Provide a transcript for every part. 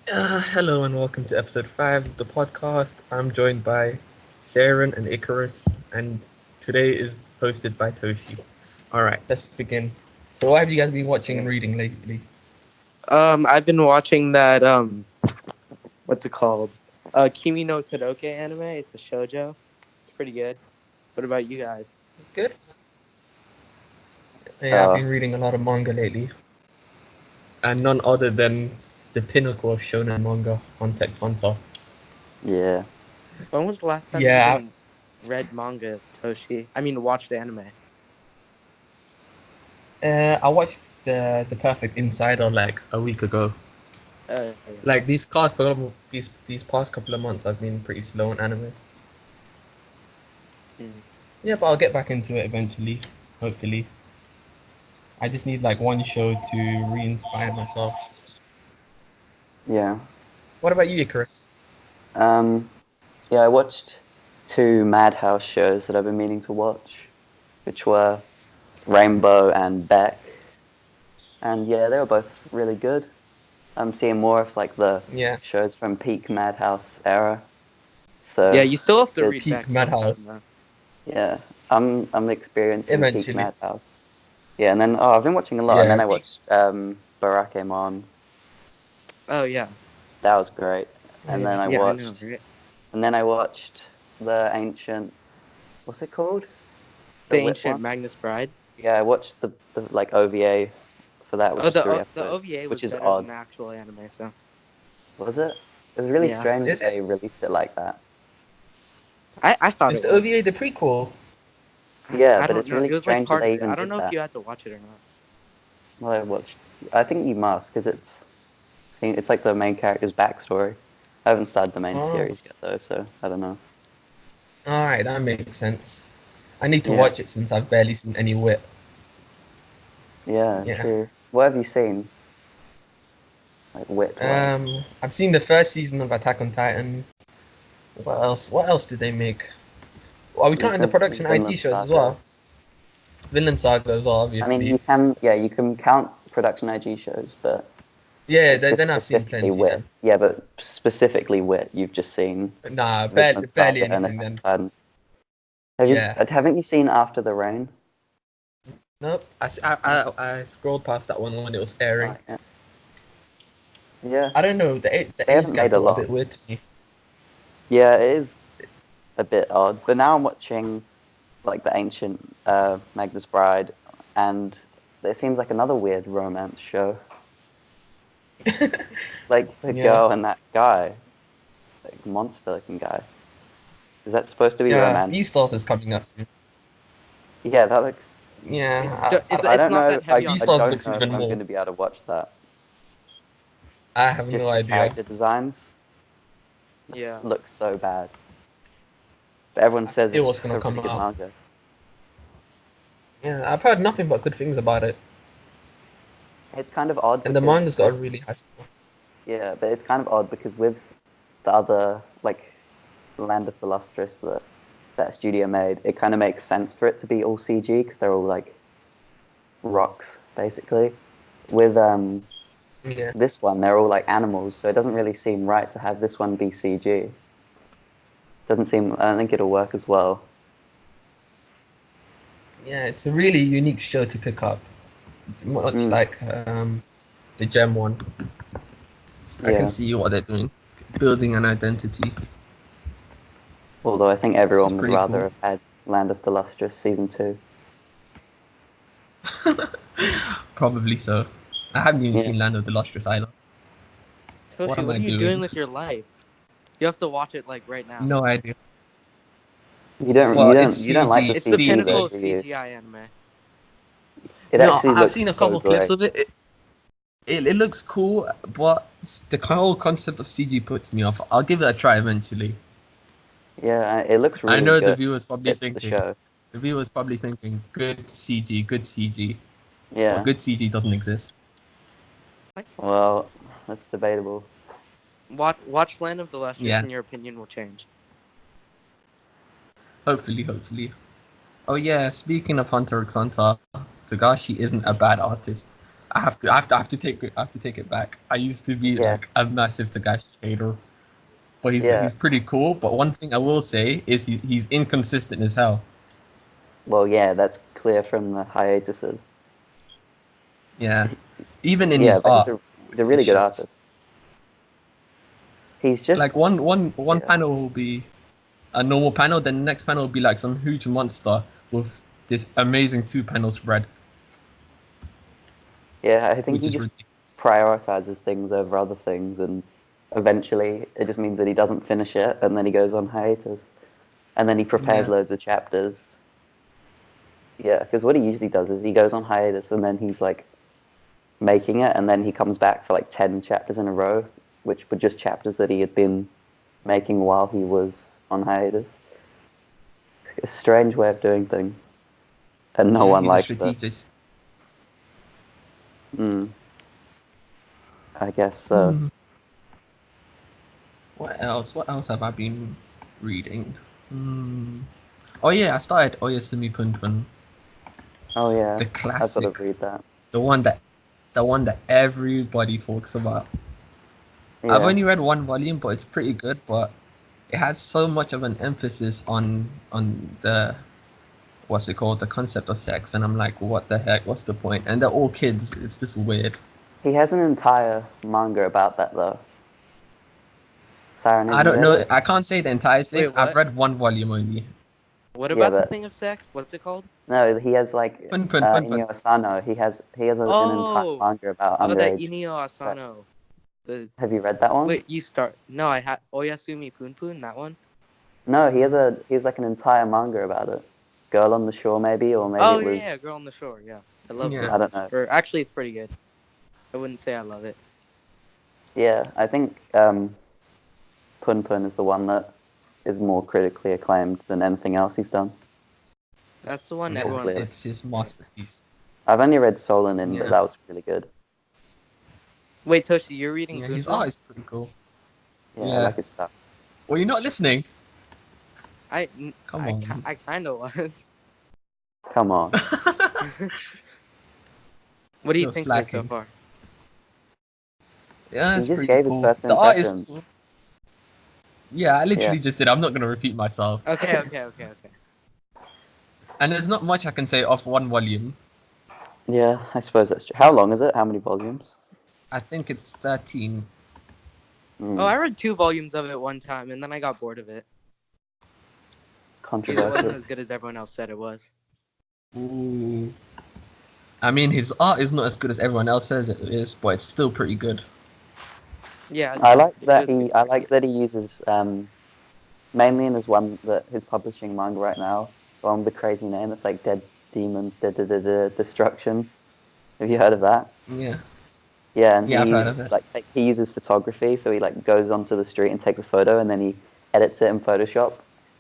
Hello and welcome to episode 5 of the podcast. I'm joined by Saren and Icarus, and today is hosted by Toshi. Alright, let's begin. So, what have you guys been watching and reading lately? I've been watching that what's it called? Kimi no Todoke anime. It's a shoujo. It's pretty good. What about you guys? It's good. Yeah, I've been reading a lot of manga lately, and none other than the pinnacle of shonen manga, Hunter x Hunter. Yeah. When was the last time you even read manga, Toshi? I mean, watched anime. I watched the Perfect Insider like a week ago. Yeah. Like these past couple of months, I've been pretty slow on anime. Yeah, but I'll get back into it eventually, hopefully. I just need like one show to re-inspire myself. Yeah. What about you, Icarus? Yeah, I watched 2 Madhouse shows that I've been meaning to watch, which were Rainbow and Beck. And yeah, they were both really good. I'm seeing more of like the shows from peak Madhouse era. So yeah, you still have to read peak Beck Madhouse. Yeah, I'm experiencing eventually. peak Madhouse. Yeah, and then I've been watching a lot, and then I watched Barackemon. Oh yeah, that was great. And then I watched. I know, right? And then I watched the ancient. What's it called? The Ancient Magnus Bride. Yeah, I watched the like OVA for that, which is 3 episodes, the OVA which was is better odd. than actual anime. So was it? It was really strange that they released it like that. I thought it's the OVA the prequel. Yeah, but it's really strange that they even did that. I don't know if you had to watch it or not. Well, I think you must, because it's like the main character's backstory. I haven't started the main series yet though, so I don't know. Alright, that makes sense. I need to watch it since I've barely seen any wit. Yeah, true. What have you seen? Like wit-wise? I've seen the first season of Attack on Titan. What else? What else did they make? Are we counting the production IT shows as well? Vinland Saga as well, obviously. I mean, you can count production IG shows, but yeah, then I've seen plenty. Wit. Yeah, but specifically Wit, you've just seen. Nah, barely anything then. Haven't you seen After the Rain? Nope. I scrolled past that one when it was airing. Yeah. I don't know. The age gap is a bit weird to me. Yeah, it is a bit odd. But now I'm watching like the Ancient Magnus Bride, and it seems like another weird romance show. Like the girl and that guy, like monster-looking guy. Is that supposed to be romantic? Yeah, Beastars is coming up soon. Yeah, that looks. Yeah, I don't know. Beastars looks even I'm more. going to be able to watch that. I have no idea. Character designs. Looks so bad. But everyone says it's what's gonna come out. Manga. Yeah, I've heard nothing but good things about it. It's kind of odd. And the manga's got a really high score. Yeah, but it's kind of odd because with the other, like, Land of the Lustrous that studio made, it kind of makes sense for it to be all CG because they're all, like, rocks, basically. With this one, they're all, like, animals, so it doesn't really seem right to have this one be CG. I don't think it'll work as well. Yeah, it's a really unique show to pick up. It's much like the Gem one. I can see what they're doing. Building an identity. Although I think everyone would rather have had Land of the Lustrous Season 2. Probably so. I haven't even seen Land of the Lustrous either. Toshi, what are you doing with your life? You have to watch it like right now. No idea. You don't like the It's the pinnacle of CGI anime. I've seen a couple clips of it. It looks cool, but the whole concept of CG puts me off. I'll give it a try eventually. Yeah, it looks really good. I know the viewer's probably thinking. The viewer's probably thinking, good CG. Yeah. But good CG doesn't exist. Well, that's debatable. Watch Land of the Lustrous and your opinion will change. Hopefully. Oh yeah, speaking of Hunter x Hunter, Togashi isn't a bad artist. I have to take it back. I used to be Yeah. like a massive Tagashi hater, but Yeah. he's pretty cool. But one thing I will say is he's inconsistent as hell. Well, yeah, that's clear from the hiatuses. Yeah, even in Yeah, his but art, he's a it really good shows. artist. He's just Like one yeah. panel will be a normal panel, then the next panel will be like some huge monster with this amazing 2 panel spread, Yeah, I think which he is just ridiculous. prioritizes things over other things, and eventually it just means that he doesn't finish it, and then he goes on hiatus, and then he prepares Yeah. loads of chapters. Yeah, because what he usually does is he goes on hiatus, and then he's like making it, and then he comes back for like 10 chapters in a row, which were just chapters that he had been making while he was on hiatus. A strange way of doing things, and no Yeah, one he's a likes it. strategist. I guess so. What else? What else have I been reading? Oh yeah, I started Oyasumi Punpun, Oh yeah, the I've got to classic, read that. the one that everybody talks about. I've Yeah. only read one volume, but it's pretty good. But it has so much of an emphasis on the what's it called, the concept of sex, and I'm like, what the heck? What's the point? And they're all kids. It's just weird. He has an entire manga about that though. Siren, have I you don't read know. it? I can't say the entire thing. Wait, I've what? read one volume only. What Yeah, about the but thing of sex? What's it called? no, he has like Punpun. Inyo Asano. He has an entire Oh, manga about oh, that underage. Inio sex. Asano. The Have you read that one? wait, you start. No, I had Oyasumi Punpun. That one. No, he has like an entire manga about it. Girl on the Shore, maybe, or maybe Oh it was. yeah, Girl on the Shore. Yeah, I love Yeah. Girl I on the don't know. Shore. Actually, it's pretty good. I wouldn't say I love it. Yeah, I think Pun Pun is the one that is more critically acclaimed than anything else he's done. That's the one Yeah, everyone clearly. It's his masterpiece. I've only read Solonin, Yeah. but that was really good. Wait, Toshi, you're reading Yeah, Punpun? his art is pretty cool. Yeah, I Yeah. like his stuff. Well, you're not listening. Come on. I kind of was. Come on. What do you You're think of it so slacking. far? Yeah, He it's just pretty gave his cool. first The art is impressions. cool. Yeah, I literally just did. I'm not gonna repeat myself. Okay. And there's not much I can say off one volume. Yeah, I suppose that's true. How long is it? How many volumes? I think it's 13. Mm, Oh, I read 2 volumes of it one time, and then I got bored of it. Because it wasn't controversial. as good as everyone else said it was. Ooh. I mean, his art is not as good as everyone else says it is, but it's still pretty good. Yeah, I like it that was he. good. I like that he uses mainly in his one that he's publishing manga right now. The one with the crazy name. It's like Dead Demon Destruction. Have you heard of that? Yeah. Yeah, and Yeah, I've he heard of it. like he uses photography, so he like goes onto the street and takes a photo, and then he edits it in Photoshop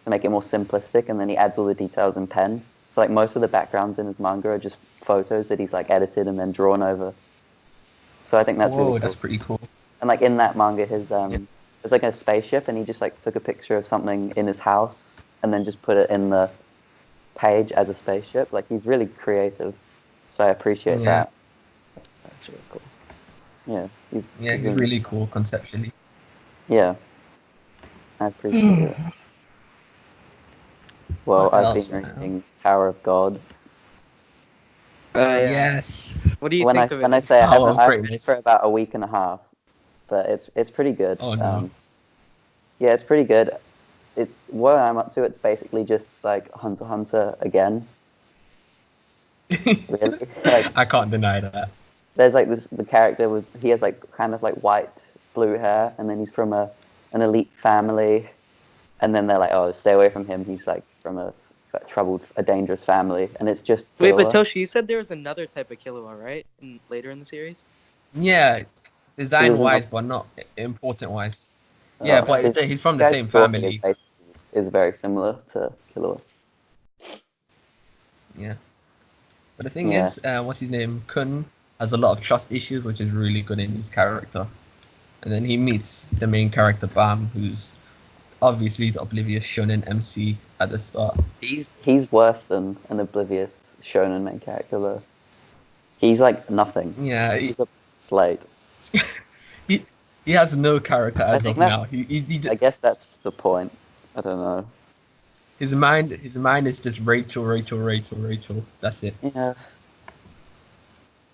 to make it more simplistic, and then he adds all the details in pen. So like most of the backgrounds in his manga are just photos that he's like edited and then drawn over. So I think that's Whoa, really cool. that's pretty cool. And like in that manga, his there's like a spaceship, and he just like took a picture of something in his house, and then just put it in the page as a spaceship. Like he's really creative, so I appreciate Yeah. that. That's really cool. Yeah, he's really cool conceptually. Yeah, I appreciate it. Well, What I've else? been reading Tower of God. Yeah. Yes. What do you When think I of when it? I say I Tower haven't, of I've read it Greatness. for about a week and a half, but it's pretty good. Oh no. Yeah, it's pretty good. It's what I'm up to. It's basically just like Hunter x Hunter again. Really, like I can't deny that. there's like the character with he has like kind of like white blue hair, and then he's from an elite family, and then they're like, oh, stay away from him. He's like from a dangerous family, and it's just Wait, but Killua. Toshi, you said there was another type of Killua, right? Later in the series? Yeah, design isn't wise, like- but not important wise. Yeah, but he's from the guy's same story family. is very similar to Killua. Yeah. But the thing Yeah. is, what's his name? Kun has a lot of trust issues, which is really good in his character. And then he meets the main character, Bam, who's obviously the oblivious shonen MC at the start. He's worse than an oblivious shonen main character though. He's like nothing. Yeah, He's a slate. he he has no character I as think of that's. now. I guess that's the point. I don't know. his mind is just Rachel, Rachel, Rachel, Rachel. That's it. Yeah.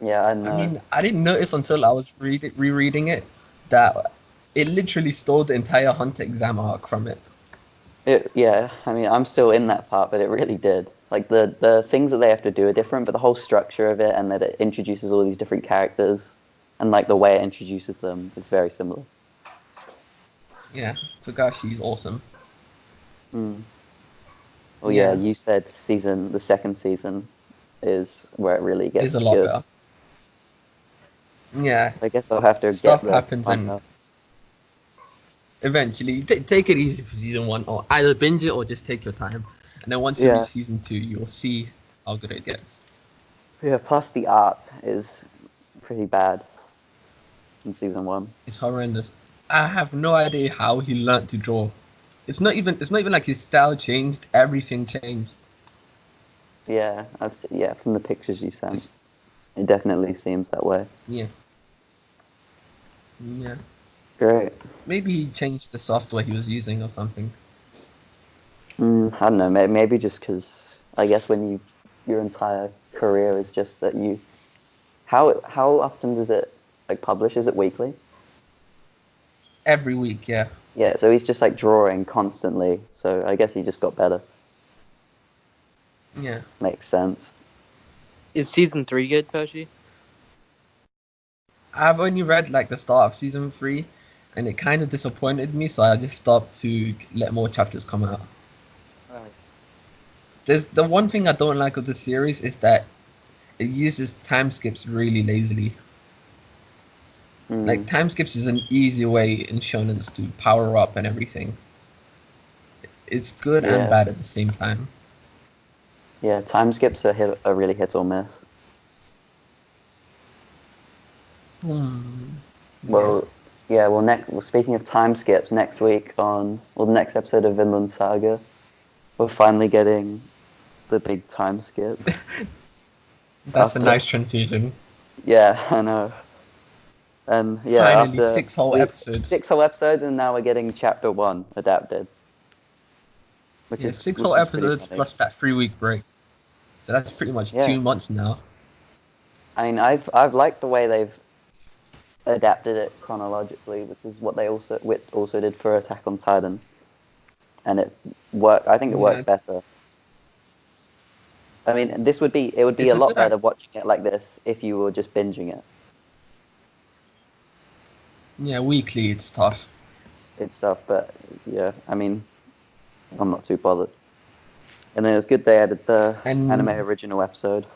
Yeah, I I know. mean, I didn't notice until I was rereading it that it literally stole the entire Hunter exam arc from it. Yeah, I mean, I'm still in that part, but it really did. Like the things that they have to do are different, but the whole structure of it and that it introduces all these different characters and like the way it introduces them is very similar. Yeah, Togashi's awesome. Mm. Well, yeah, Yeah, you said the second season is where it really it's a gets lot good. better. Yeah, I guess I'll have to get stuff there to happens find and out. eventually take it easy for season one, or either binge it or just take your time. And then once you reach Yeah, season two, you'll see how good it gets. yeah. Plus, the art is pretty bad in season one. It's horrendous. I have no idea how he learned to draw. It's not even like his style changed. Everything changed. Yeah, yeah, from the pictures you sent, It's, it definitely seems that way. yeah, yeah. Great. Maybe he changed the software he was using or something. I don't know. Maybe just because I guess when your entire career is just that you. How often does it like publish? Is it weekly? Every week, yeah. Yeah. So he's just like drawing constantly. So I guess he just got better. Yeah. Makes sense. Is season 3 good, Toshi? I've only read like the start of season three, and it kind of disappointed me, so I just stopped to let more chapters come out. There's the one thing I don't like of the series is that it uses time skips really lazily. Like Mm, time skips is an easy way in shonens to power up and everything. It's good and yeah. bad at the same time. Yeah. Time skips are really hit or miss. Hmm. Yeah. Well, yeah. Well, speaking of time skips, next week the next episode of Vinland Saga, we're finally getting the big time skip. That's a After, nice transition. yeah, I know. And yeah, Finally, after 6 whole we episodes. 6 whole episodes, and now we're getting chapter 1 adapted, which Yeah, is 6 whole which is pretty episodes funny. plus that 3 week break. So that's pretty much Yeah, 2 months now. I mean, I've liked the way they've adapted it chronologically, which is what Wit also did for Attack on Titan, and it worked. I think it Yeah, worked better. I mean, it would be it's a a lot good better watching it like this if you were just binging it. Yeah, weekly it's tough. It's tough, but yeah, I mean, I'm not too bothered. And then it was good they added the anime And original episode.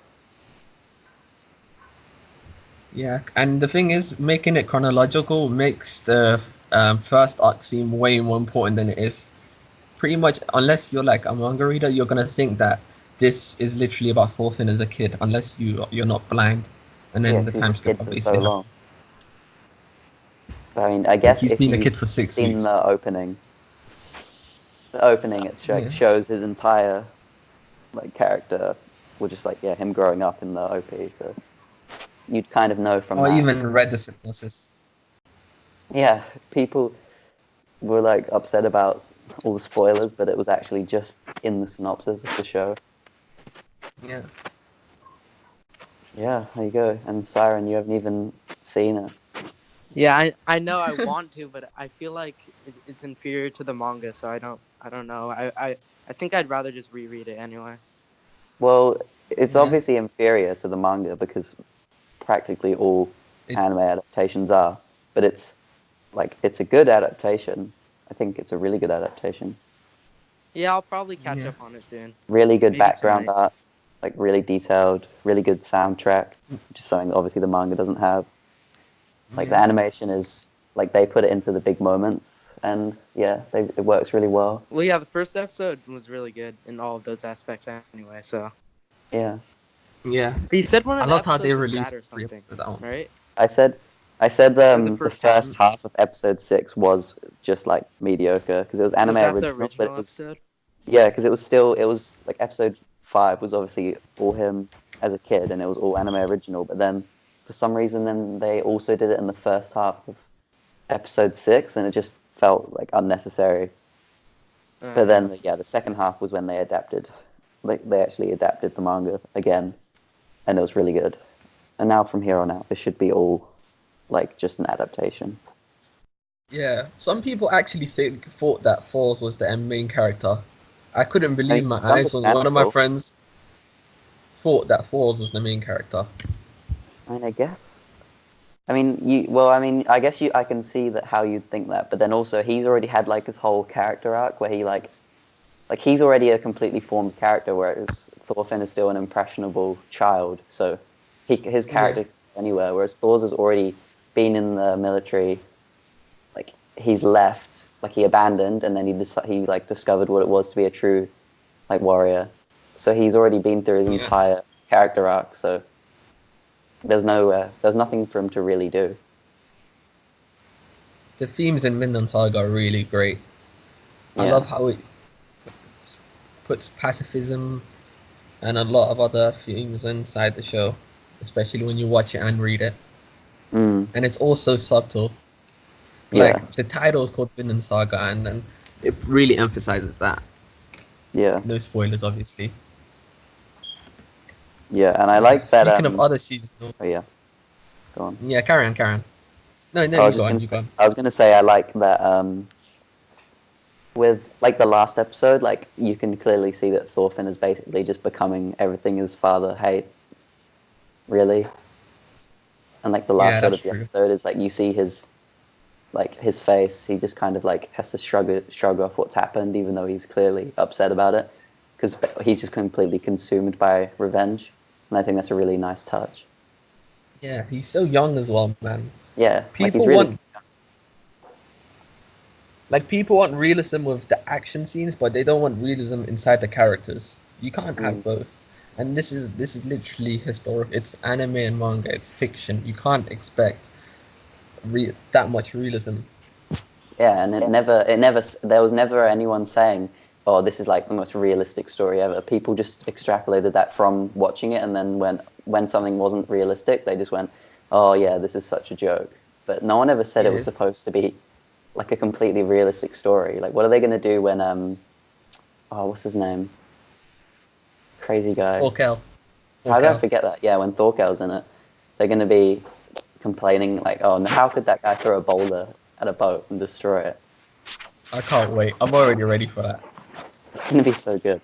yeah, and the thing is, making it chronological makes the first arc seem way more important than it is. Pretty much, unless you're like a manga reader, you're gonna think that this is literally about Thorfinn as a kid, unless you're not blind, and Yeah, then the because he's a time skip kid for so obviously long. I mean, I guess he's if been a you've kid for six seen weeks. the opening it Yeah, shows his entire like character, or just like him growing up in the OP. So you'd kind of know from or that. even read the synopsis. Yeah, people were like upset about all the spoilers, but it was actually just in the synopsis of the show. Yeah, Yeah, there you go. And Siren, you haven't even seen it. Yeah, I know I want to, but I feel like it's inferior to the manga, so I don't know. I think I'd rather just reread it anyway. Well, it's yeah. obviously inferior to the manga because practically all It's anime adaptations are, but it's a good adaptation. I think it's a really good adaptation. Yeah, I'll probably catch yeah, up on it soon. Really good Maybe background tonight. art, like really detailed, really good soundtrack, which is something that obviously the manga doesn't have. Like the yeah. animation is like they put it into the big moments, and yeah, it works really well. Well, yeah, the first episode was really good in all of those aspects anyway, so. Yeah, Yeah, But you said one I of the loved how they episodes was bad released or three something, episodes at once. right? I said I said Or the the first first half. half of episode 6 was just like mediocre because it was anime Was that the original, but it original was episode? yeah, because it was like episode 5 was obviously all him as a kid, and it was all anime original. But then, for some reason, then they also did it in the first half of episode 6, and it just felt like unnecessary. But then, the second half was when they adapted. They actually adapted the manga again, and it was really good. And now from here on out, this should be all like just an adaptation. Yeah, some people actually thought that Falls was the main character. I couldn't believe my eyes when one of my Understandable. friends thought that Falls was the main character. I mean, I guess. I mean, I guess I can see that how you'd think that, but then also he's already had like his whole character arc where he like he's already a completely formed character, whereas Thorfinn is still an impressionable child. So his character can go anywhere, whereas Thor's has already been in the military. Like he's left, like he abandoned, and then he like discovered what it was to be a true like warrior. So he's already been through his entire character arc. So there's nothing for him to really do. The themes in Vinland Saga are really great. I love how it puts pacifism and a lot of other themes inside the show, especially when you watch it and read it. And it's also subtle. Like the title is called Vinland Saga, and then it really emphasizes that. Yeah. No spoilers, obviously. Yeah, and I like that. Speaking of other seasons. Oh yeah. Go on. Yeah, carry on. No, you go on. I was gonna say I like that. With like the last episode, like you can clearly see that Thorfinn is basically just becoming everything his father hates. Really. And like the last shot of the episode is like you see his face. He just kind of like has to shrug off what's happened, even though he's clearly upset about it, because he's just completely consumed by revenge. And I think that's a really nice touch. Yeah, he's so young as well, man. Yeah, people want realism with the action scenes, but they don't want realism inside the characters. You can't have both. And this is literally historic. It's anime and manga. It's fiction. You can't expect that much realism. Yeah, and there was never anyone saying, "Oh, this is like the most realistic story ever." People just extrapolated that from watching it, and then when something wasn't realistic, they just went, "Oh yeah, this is such a joke." But no one ever said it was supposed to be like a completely realistic story. Like, what are they going to do when what's his name? Crazy guy. Thorkel. How did I forget that? Yeah, when Thorkel's in it, they're going to be complaining like, "Oh, how could that guy throw a boulder at a boat and destroy it?" I can't wait. I'm already ready for that. It's going to be so good.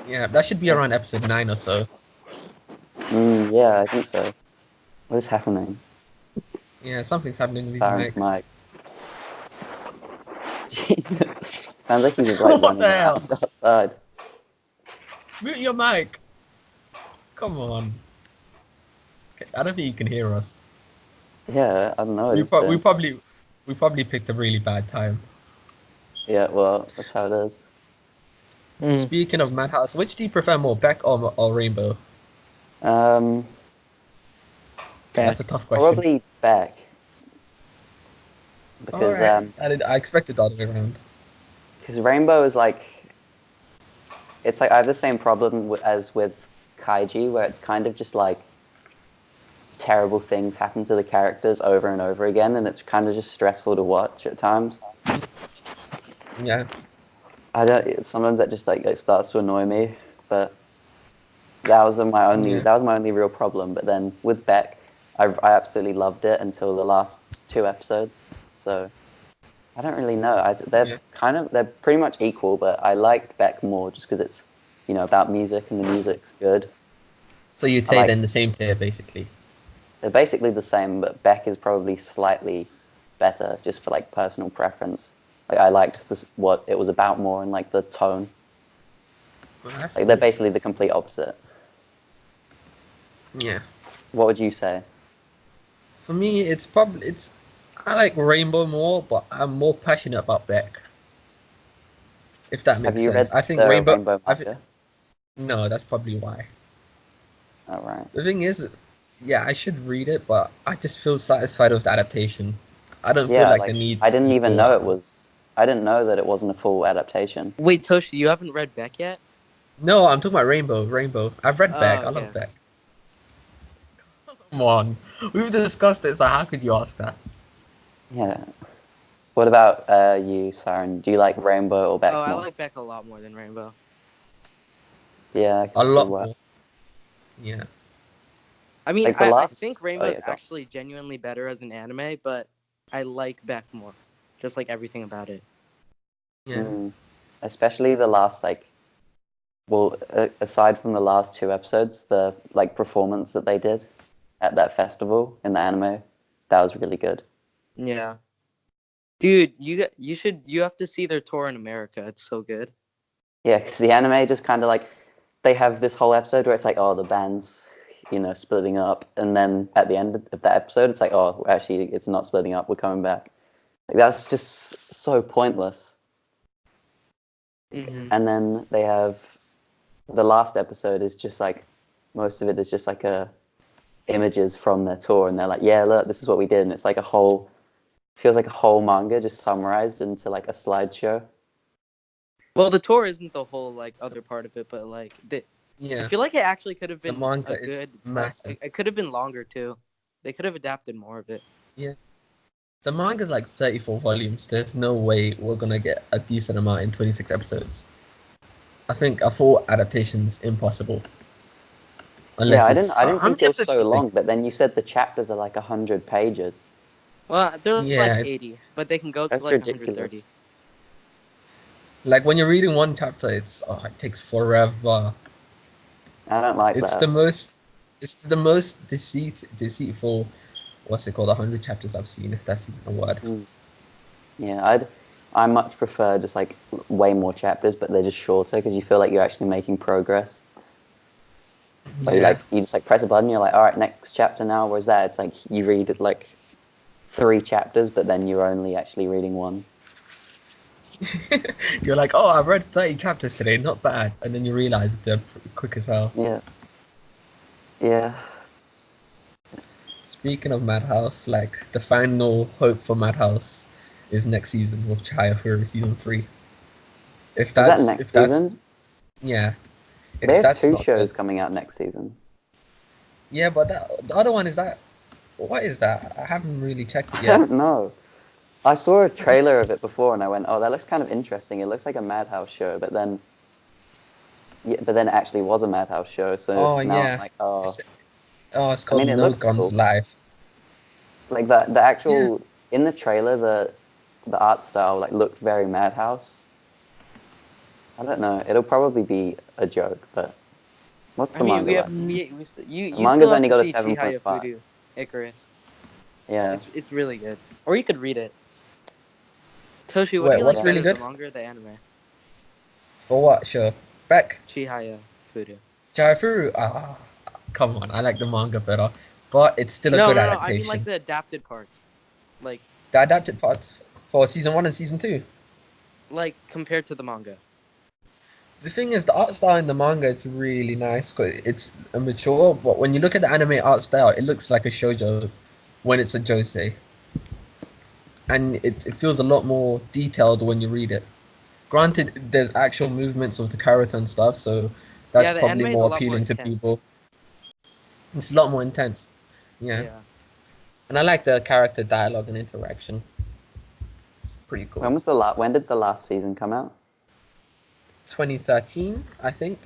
Yeah, that should be around episode 9 or so. Yeah, I think so. What is happening? Yeah, something's happening with his mic. Jesus. Sounds like he's like what the hell? Outside. Mute your mic. Come on. I don't think you can hear us. Yeah, I don't know. We probably picked a really bad time. Yeah, well, that's how it is. Speaking of Madhouse, which do you prefer more, Beck or Rainbow? That's a tough question. Probably Beck. Because I expected the other way around. Because Rainbow is like, it's like I have the same problem as with Kaiji, where it's kind of just like terrible things happen to the characters over and over again, and it's kind of just stressful to watch at times. Yeah. Sometimes that just like it starts to annoy me, but that was my only real problem. But then with Beck, I absolutely loved it until the last 2 episodes. So I don't really know. They're pretty much equal, but I like Beck more just because it's about music and the music's good. So you'd say then the same tier basically. They're basically the same, but Beck is probably slightly better just for like personal preference. Like I liked what it was about more and like the tone. Well, they're basically the complete opposite. Yeah. What would you say? For me, I like Rainbow more, but I'm more passionate about Beck. If that makes sense. Read I think Rainbow. No, that's probably why. Oh, right. The thing is, I should read it, but I just feel satisfied with the adaptation. I don't feel like the need. I didn't know that it wasn't a full adaptation. Wait, Toshi, you haven't read Beck yet? No, I'm talking about Rainbow. Rainbow. I've read Oh, Beck. I okay. love Beck. Come on. We've discussed it, so how could you ask that? Yeah. What about you, Siren? Do you like Rainbow or Oh, Beck I more? like Beck a lot more than Rainbow. Yeah, I can A see lot why. more. Yeah. I mean, Like the I think last. Oh Rainbow's yeah, go. actually genuinely better as an anime, but I like Beck more. Just like everything about it. Yeah. Mm. Especially the last well, aside from the last two episodes, the like performance that they did at that festival in the anime, that was really good. Yeah. Dude, you have to see their tour in America. It's so good. Yeah, because the anime just kind of like they have this whole episode where it's like, oh, the band's splitting up, and then at the end of that episode, it's like, oh, actually, it's not splitting up. We're coming back. Like that's just so pointless. Mm-hmm. And then they have the last episode is just like most of it is just like images from their tour, and they're like, yeah, look, this is what we did, and it's like feels like a whole manga just summarized into like a slideshow. Well, the tour isn't the whole like other part of it, but like I Yeah. feel like it actually could have The been manga a is good. massive. It could have been longer too. They could have adapted more of it. Yeah. The manga's like 34 volumes. There's no way we're gonna get a decent amount in 26 episodes. I think a full adaptation's impossible. Yeah, Unless it's I didn't how think many it was episodes so do you think? long, but then you said the chapters are like 100 pages. Well, they're Yeah, like it's 80, but they can go to That's like ridiculous. 130. like when you're reading one chapter, it takes forever. I don't like It's that. the most deceitful. What's it called? 100 chapters I've seen, if that's even a word. Mm. Yeah, I much prefer just like way more chapters, but they're just shorter because you feel like you're actually making progress. But Yeah. you just like press a button, you're like, all right, next chapter now. Whereas that, it's like you read like 3 chapters, but then you're only actually reading one. You're like, oh, I've read 30 chapters today, not bad. And then you realize they're quick as hell. Yeah, yeah. Speaking of Madhouse, like the final hope for Madhouse is next season with Chaya for season 3. Is that next If that's season? yeah, They if have that's two not good. shows coming out next season. Yeah, but the other one is that what is that? I haven't really checked it I yet. don't know. I saw a trailer of it before, and I went, "Oh, that looks kind of interesting. It looks like a Madhouse show." But then it actually was a Madhouse show. So Oh now I'm yeah. like, "Oh." It's, it's I called mean, it No looked Guns cool. Live. Like the Yeah. actual in the trailer, the art style like looked very Madhouse. I don't know. It'll probably be a joke, but what's I the mean, manga we have like? The you still manga's have only to got a see 7.5. Chihaya Fudu Icarus. Yeah. It's really good. Or you could read it. Toshi, what do Wait, you what's like Yeah. really better, the good? manga or the anime? For what? Sure. Back. Chihaya Fudu. Jaifuru. Ah, come on. I like the manga better, but it's still a No, good no, no. I mean like adaptation. the adapted parts. Like The adapted parts for season 1 and season 2. compared to the manga. The thing is, the art style in the manga it's really nice. 'Cause it's mature, but when you look at the anime art style, it looks like a shoujo when it's a josei, and it feels a lot more detailed when you read it. Granted, there's actual movements of the character and stuff, so that's Yeah, the probably anime is a more lot more appealing to intense. people. It's a lot more intense, yeah. Yeah. And I like the character dialogue and interaction. It's pretty cool. When did the last season come out? 2013, I think.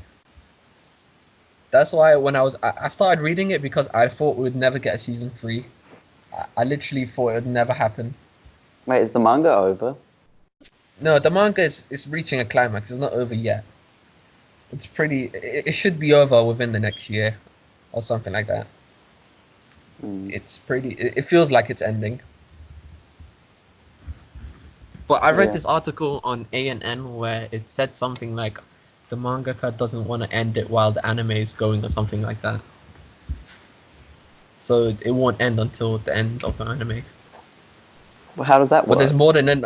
That's why when I started reading it because I thought we would never get a season 3. I literally thought it would never happen. Wait, is the manga over? No, the manga is reaching a climax. It's not over yet. It's pretty. It should be over within the next year, or something like that. Mm. It's pretty. It feels like it's ending. But I read Yeah. this article on ANN where it said something like, the mangaka doesn't want to end it while the anime is going or something like that. So it won't end until the end of the anime. Well, how does that But there's work? more than an.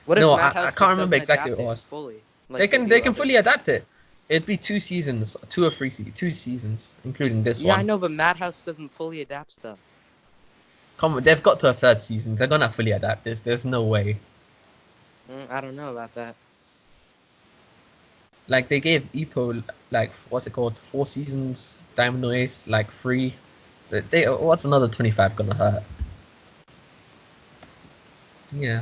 What if No, Madhouse I can't just remember doesn't exactly adapt what it it was. fully? They Like can do other fully adapt it. It'd be 2 seasons, 2 including this Yeah, I one. know, but Madhouse doesn't fully adapt stuff. Come on, they've got to a third season. They're gonna fully adapt this. There's no way. I don't know about that. Like they gave Ippo like what's it called? 4 seasons. Diamond Ace like 3. They what's another 25 gonna hurt? Yeah.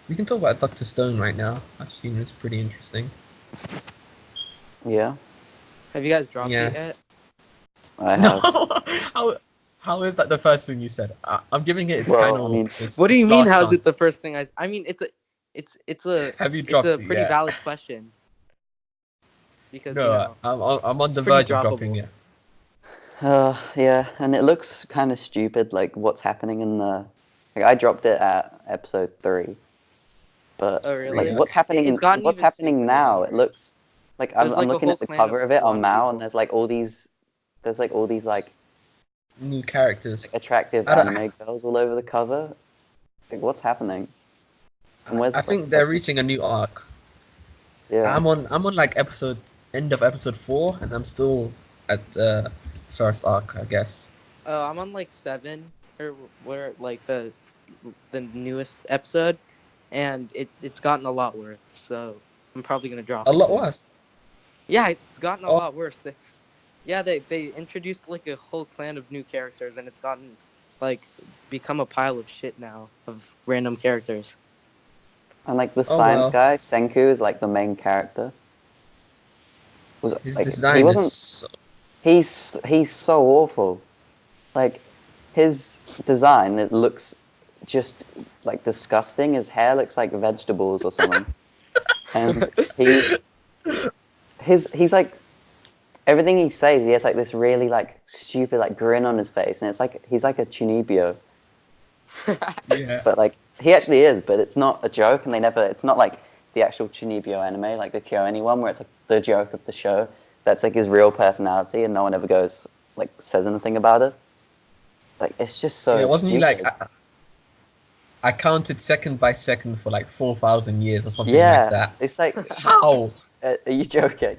We can talk about Doctor Stone right now. I've seen it's pretty interesting. Yeah, Have you guys dropped Yeah. it yet? I No, have. how is that the first thing you said? I'm giving it its Well, kind of I mean, What do its you mean? last How's it the chance. first thing I mean, it's a Have you it's a dropped it pretty yet? valid question because No, I'm on it's the pretty verge of dropping droppable. it. Yeah, and it looks kind of stupid, like what's happening in the. Like, I dropped it at episode 3, but Oh like really? Yeah. what's happening? It's gotten What's even happening stupider now? than It that. looks like There's I'm like a looking whole at the clan cover of it of on water Mao, and people. there's like all these. There's like all these like New characters. attractive I don't. anime girls all over the cover. Like what's happening? And where's I think they're reaching a new arc. yeah. I'm on like end of episode 4, and I'm still at the first arc, I guess. I'm on like 7 or where like the newest episode, and it's gotten a lot worse. So I'm probably gonna drop A it lot soon. worse. Yeah, it's gotten a Oh, lot worse. They introduced like a whole clan of new characters, and it's gotten like become a pile of shit now of random characters. And like the oh science well. guy, Senku is like the main character. Was His like he design is wasn't. He's so awful. Like his design, it looks just like disgusting. His hair looks like vegetables or something. And he's like everything he says, he has like this really like stupid like grin on his face, and it's like he's like a Chunibyo, yeah. but like he actually is, but it's not a joke, and it's not like the actual Chunibyo anime, like the Kyoani one, where it's like the joke of the show. That's like his real personality, and no one ever goes like says anything about it. Like it's just Yeah, so wasn't he like stupid. I counted second by second for like 4,000 years or something like Yeah, that? it's like, How? are you joking?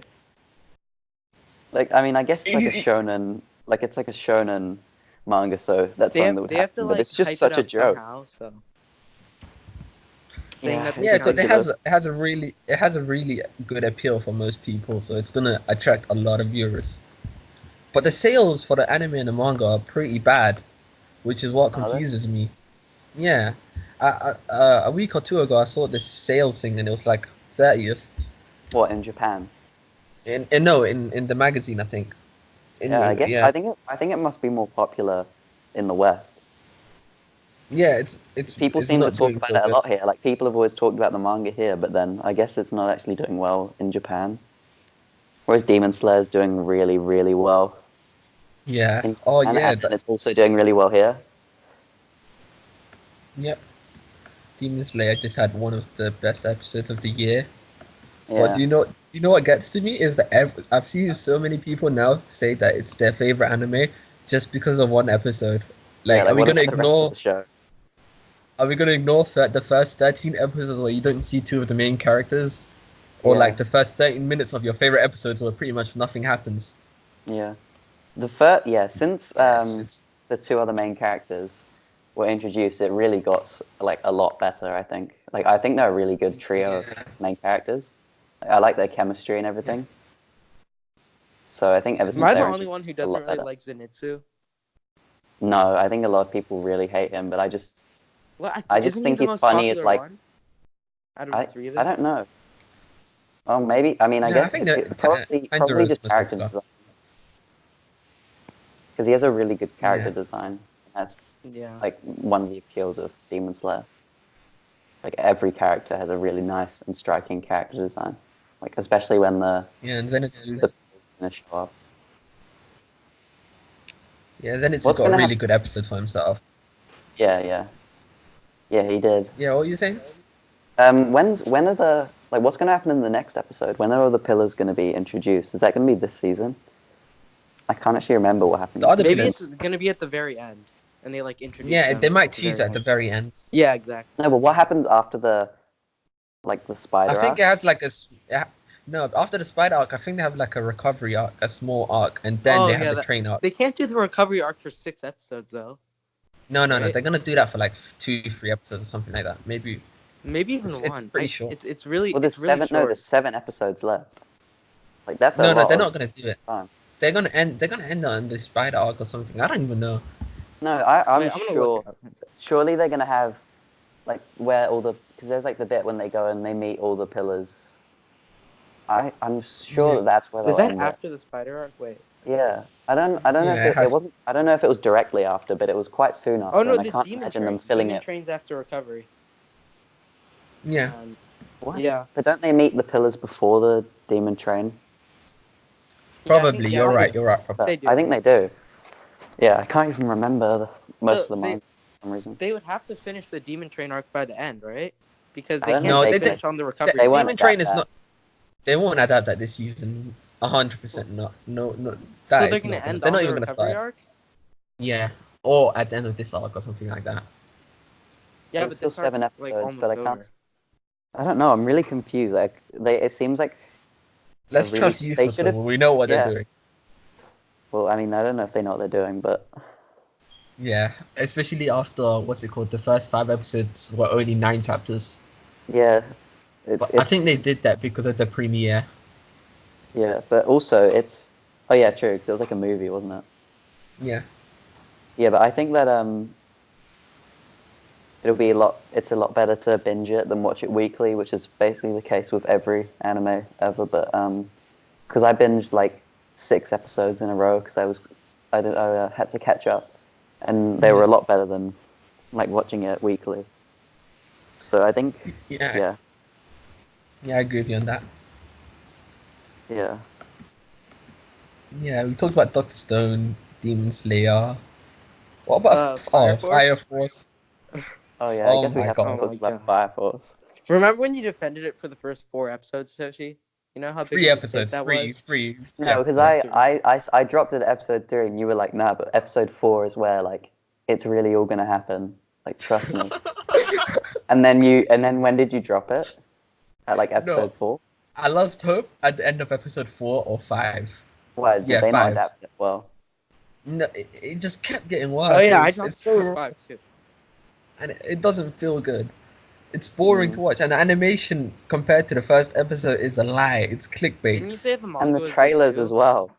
Like, I mean, I guess it's like a He- shonen, like it's like a shonen manga, so that's they something have that would they have to happen. But like it's just hype it such a up joke. somehow. So saying Yeah, that it's Yeah, because ridiculous. it has a really good appeal for most people, so it's gonna attract a lot of viewers. But the sales for the anime and the manga are pretty bad, which is what Are they? confuses me. Yeah, a week or two ago, I saw this sales thing, and it was like 30th. What in Japan? In the magazine, I think. Yeah, I guess Yeah, I think it must be more popular in the West. yeah, People it's seem to not talk doing about so it a good. lot here. Like people have always talked about the manga here, but then I guess it's not actually doing well in Japan. Whereas Demon Slayer is doing really, really well Yeah. in Oh Japan, yeah. and then it's also doing really well here. Yep. Demon Slayer just had one of the best episodes of the year. But Yeah, do you know what gets to me is that I've seen so many people now say that it's their favorite anime just because of one episode. yeah. Like, Like what about the rest of the show? are we gonna ignore the first 13 episodes where you don't see two of the main characters, or Yeah, like the first 13 minutes of your favorite episodes where pretty much nothing happens? yeah. The first, yeah, since Yes, it's the two other main characters were introduced, it really got like a lot better. I think. Like I think they're a really good trio of yeah, main characters. I like their chemistry and everything. So I think ever am since I they the were only one introduced, who it's a doesn't lot really better. like Zenitsu? No, I think a lot of people really hate him, but Well, I just isn't he think the he's most funny as popular like one out of the three of them? I don't know. Oh, maybe. I mean, I yeah. I guess think that probably Tanjiro is just most character popular. design because he has a really good character Yeah, design. That's Yeah. like one of the appeals of Demon Slayer. Like every character has a really nice and striking character design. Like especially when yeah, and Zenitsu. the gonna show up. Yeah, Zenitsu What's got a gonna really happen? good episode for himself. Yeah, he did. Yeah, what were you saying? When are the like what's gonna happen in the next episode? When are all the pillars gonna be introduced? Is that gonna be this season? I can't actually remember what happened The this other season. Maybe it's pillars. gonna be at the very end, and they like introduce Yeah, them they might at the tease very at the end. very end. Yeah, exactly. No, but what happens after the like the I spider think arc? it has like no, after the spider arc, I think they have like a recovery arc, a small arc, and then Oh they have yeah, the train arc. they can't do the recovery arc for 6 episodes though. No, Right? they're gonna do that for like 2, 3 episodes or something like that. Maybe Maybe even It's one. pretty short. It's really Well, there's it's really seven. short. No, there's 7 episodes left. Like that's a No, lot they're of not gonna do it. time. They're gonna end on the spider arc or something. I don't even know. No, Wait, I'm I'm gonna sure. look it up. Surely they're gonna have like where all the because there's like the bit when they go and they meet all the pillars. I'm sure Yeah. that's where Is they'll that end it. after the spider arc? Wait. Yeah, I don't know Yeah, if it it has. wasn't. I don't know if it was directly after, but it was quite soon after, Oh no, and I the can't demon imagine train. them filling Demon it. trains after recovery. Yeah, What? Yeah. But don't they meet the pillars before the demon train? probably. Yeah, You're they right. do. You're right. Probably. They do. I think they do. Yeah, I can't even remember most of the They manga for some reason. they would have to finish the demon train arc by the end, right? Because I they don't can't think just they finish did. on the recovery. They won't Demon Train adapt is that. not. They won't adapt that this season. 100% not. No. So That they're is gonna not gonna. end They're on not the even gonna recovery start. arc. Yeah, or at the end of this arc or something like that. Yeah, There's but still this 7 arc's like episodes, but almost I over. can't. I don't know. I'm really confused. Like it seems like Let's really- trust you they for should have- some. We know what yeah. they're doing. well, I mean, I don't know if they know what they're doing, but Yeah, especially after what's it called? The first 5 episodes were only 9 chapters. yeah, But I think they did that because of the premiere. yeah, but also it's oh yeah, true, because it was like a movie, wasn't it? Yeah. Yeah, but I think that it's a lot better to binge it than watch it weekly, which is basically the case with every anime ever. But because I binged like 6 episodes in a row because I had to catch up, and they were a lot better than like watching it weekly. So I think Yeah. yeah, I agree with you on that. yeah. Yeah, we talked about Doctor Stone, Demon Slayer. What about Fire Force? Fire Force? Oh yeah, I Oh guess we my have God. to Oh talk my about God. Fire Force. Remember when you defended it for the first 4 episodes, Toshi? You know how big 3 of a mistake episodes. that Three. was? Three. No, because episodes. I dropped it at episode 3, and you were like, nah, but episode 4 is where like it's really all gonna happen. Like, trust me. And then when did you drop it? At like episode 4? I lost hope at the end of episode 4 or 5. Why did Yeah, they not 5. adapt it well? No, it just kept getting worse. Oh yeah, I it's dropped so 5 too. and it doesn't feel good. It's boring Mm. to watch, and the animation compared to the first episode is a lie. It's Didn't clickbait. you say the manga And the was good trailers too? as well.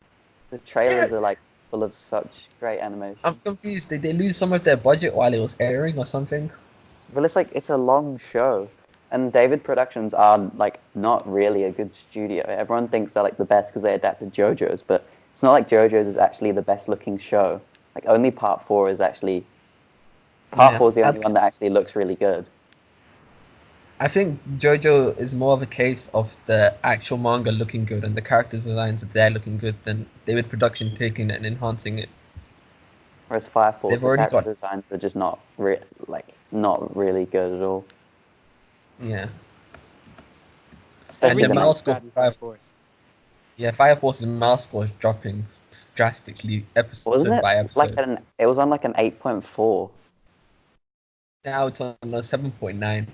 The trailers are like full of such great animation. I'm confused. Did they lose some of their budget while it was airing or something? Well, it's a long show, and David Productions are like not really a good studio. Everyone thinks they're like the best because they adapted JoJo's, but it's not like JoJo's is actually the best looking show. Like only part 4 is actually part Yeah, 4 is the only one that actually looks really good. I think JoJo is more of a case of the actual manga looking good and the character designs there looking good than David Production taking it and enhancing it. Whereas Fire Force, They've the already character got designs are just not not really good at all. yeah. Especially And the the mouse score bad in for Fire Fire Force. Yeah, Fire Force's mouse score is dropping drastically wasn't episode it by like episode. it was on like an 8.4. Now it's on a 7.9.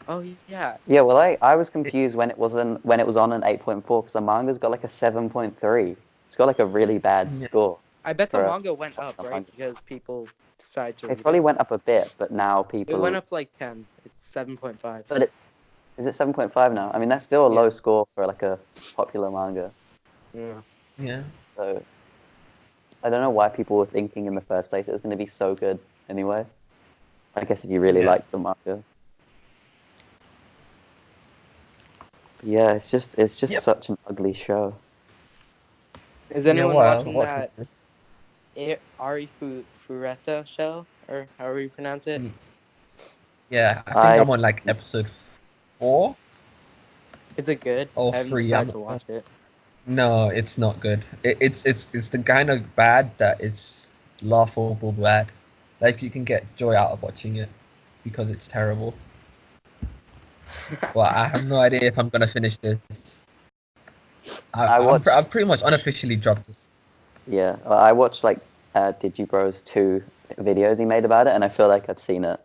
Oh yeah. Yeah, well, I was confused when it was on an 8.4 because the manga's got like a 7.3. It's got like a really bad Yeah. score. I bet the For a- manga went up, a right? manga. Because people decided to It read probably it. went up a bit, but now It people. went up like 10. It's 7.5. But is it 7.5 now? I mean, that's still a Yeah. low score for like a popular manga. Yeah. Yeah. So I don't know why people were thinking in the first place it was going to be so good anyway. I guess if you really Yeah. like the manga. Yeah, it's just Yep. such an ugly show. Is anyone well, watching what- that Ari Fureta show? Or however you pronounce it? Yeah, I think I- I'm on like episode 4 Is it good? or I haven't 3. decided to watch it. No, it's not good. It's the kind of bad that it's laughable bad. Like you can get joy out of watching it because it's terrible. Well, I have no idea if I'm gonna finish this. watched- I've pretty much unofficially dropped it. Yeah, I watched like Digibro's 2 videos he made about it, and I feel like I've seen it.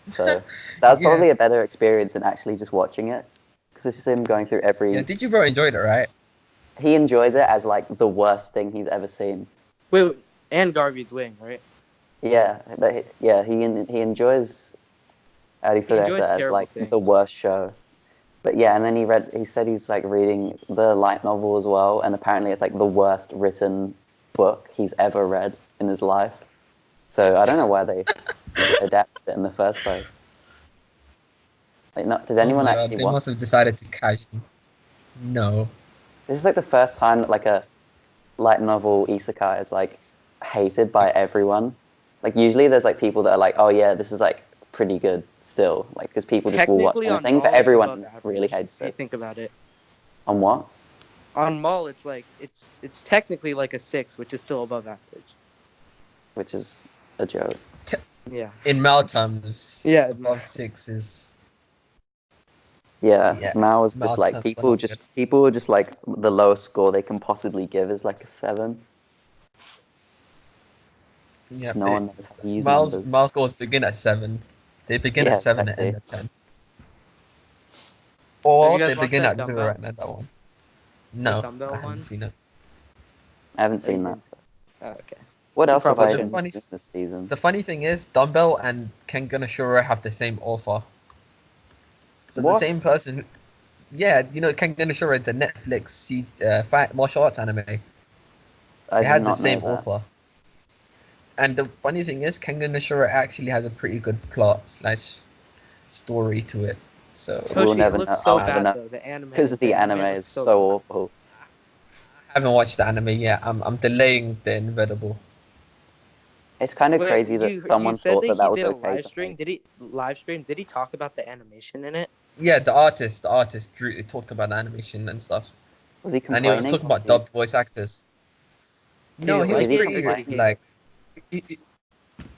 So that was Yeah. probably a better experience than actually just watching it, because it's just him going through every. Yeah, did you bro enjoyed it, right? He enjoys it as like the worst thing he's ever seen. Wait, and Garvey's Wing, right? Yeah, but he enjoys. I already He forgot enjoys it as terrible like things. the worst show. But yeah, and then he said he's like reading the light novel as well, and apparently it's like the worst written book he's ever read in his life. So I don't know why they adapted it in the first place. Like, not did Oh anyone my god, actually they watch? must have decided to cash in. No. This is like the first time that like a light novel isekai is like hated by everyone. Like usually there's like people that are like, oh yeah, this is like pretty good still, like because people just will watch Technically, on anything, but Mall, it's above everyone average. really hates If you this. think about it, On what? on Mall, it's like it's technically like a 6, which is still above average. Which is a joke. Yeah. In Mal terms, Yeah. above 6 is... Yeah, Yeah, Mao is just like Malta, but not good. people are just like the lowest score they can possibly give is like a 7. Yeah, No one knows how to use Miles numbers. Miles scores begin at 7. They begin Yeah, at 7 and exactly. end at 10. Have Or you guys they watched begin that at 0 Dumbbell? and end at 1. The No, Dumbbell I haven't one? seen it. I haven't Oh, you seen that. didn't? Oh, okay. What You else have probably I shouldn't. seen this season? The funny thing is, Dumbbell and Kengan Ashura have the same author. So the What? same person. Yeah, you know Kengan Ashura is the Netflix martial arts anime. It I did has the not know same that. author. And the funny thing is, Kengan Ashura actually has a pretty good plot / story to it. So We'll Toshi, it never looks know. so I'll never bad know though. The anime. because the anime is looks so bad. awful. I haven't watched the anime yet. I'm delaying the inevitable. It's kind of Wait, crazy that you someone said thought that that he was did a okay live to stream. make. Did he live stream? Did he talk about the animation in it? Yeah, the artist drew. It talked about animation and stuff, Was he and he was complaining? talking about dubbed voice actors. Did No, he he was like it or pretty did he hate like it?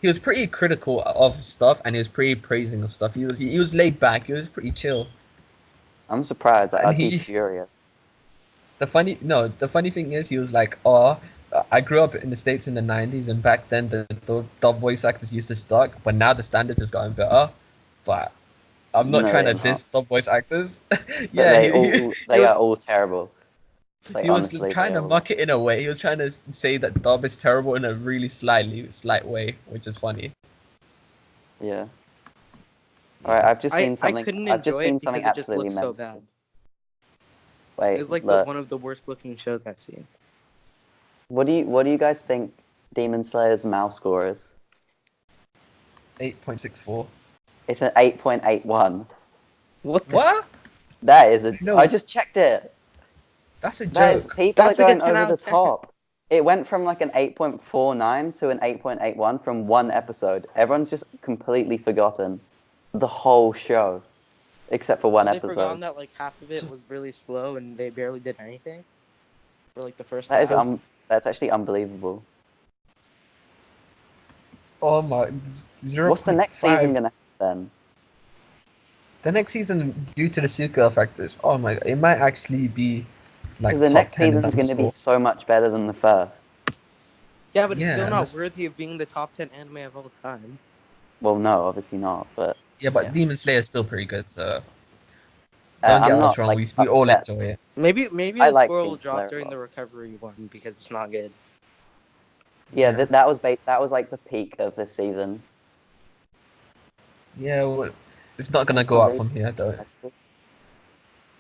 he was pretty critical of stuff, and he was pretty praising of stuff. He was laid back. He was pretty chill. I'm surprised. And I'd be he furious. the funny thing is he was like, oh, I grew up in the States in the 90s, and back then the dub voice actors used to suck, but now the standard has gotten better. But I'm not No, trying they're to not. diss dub voice actors. But Yeah, they are all terrible. Like he was honestly, trying they to all. muck it in a way. He was trying to say that dub is terrible in a really slight way, which is funny. Yeah. All right, I've just seen I something. couldn't I've just enjoy seen it because something it just absolutely looks so mental. bad. Wait, It's like look. one of the worst looking shows I've seen. What do you guys think Demon Slayer's mouse score is? 8.64. It's an 8.81. What? The What? That is a. No. I just checked it. That's a That is joke. people That's are like a going 10 over out the of 10. top. It went from like an 8.49 to an 8.81 from one episode. Everyone's just completely forgotten the whole show, except for one Have they forgotten episode. that like half of it was really slow and they barely did anything for like the first That is half? that's actually unbelievable. Oh my, 0.5. What's the next season gonna happen? The next season, due to the Suka effect, oh my, it might actually be like Because the top next 10 in season's that going to be score. so much better than the first. Yeah, but it's Yeah, still not that's- worthy of being the top 10 anime of all time. Well, no, obviously not. But Yeah, but Yeah. Demon Slayer is still pretty good, so don't get I'm us not wrong. like We all upset. enjoy it. Maybe I the like score will Demon Slayer drop a during lot. the recovery one because it's not good. Yeah, that was that was like the peak of this season. Yeah, well, it's not gonna It's go up really from here, though. impressive.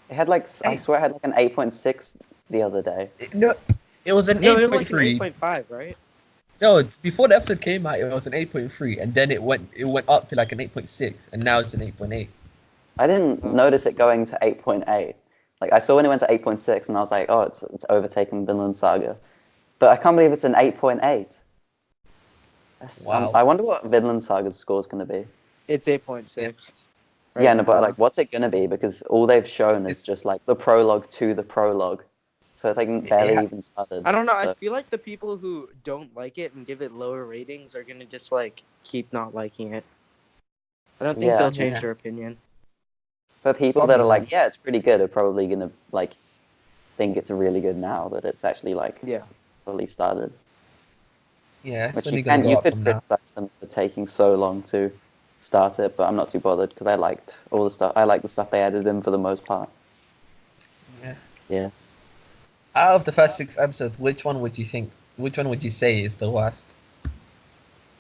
It had like I swear it had like an 8.6 the other day. No, it was an No, it was like an 8.3. 8.5, right? No, before the episode came out, it was an 8.3, and then it went up to like an 8.6, and now it's an 8.8. I didn't notice it going to 8.8. Like I saw when it went to 8.6, and I was like, oh, it's overtaken Vinland Saga. But I can't believe it's an 8.8. Wow. I wonder what Vinland Saga's score is going to be. It's 8.6. right Yeah, no, but now. like, what's it going to be? Because all they've shown is It's- just like the prologue to the prologue. So it's like barely even started. I don't know. So, I feel like the people who don't like it and give it lower ratings are gonna just like keep not liking it. I don't think Yeah. they'll change Yeah. their opinion. but people that Probably are like, not. yeah, it's pretty good, are probably going to like think it's really good now that it's actually like Yeah. fully started. Yeah, it's Which only you gonna can, go you up could from now. criticize them for taking so long to start it, but I'm not too bothered because I liked all the stuff. I like the stuff they added in for the most part. Yeah. Yeah. Out of the first 6 episodes, which one would you say is the worst?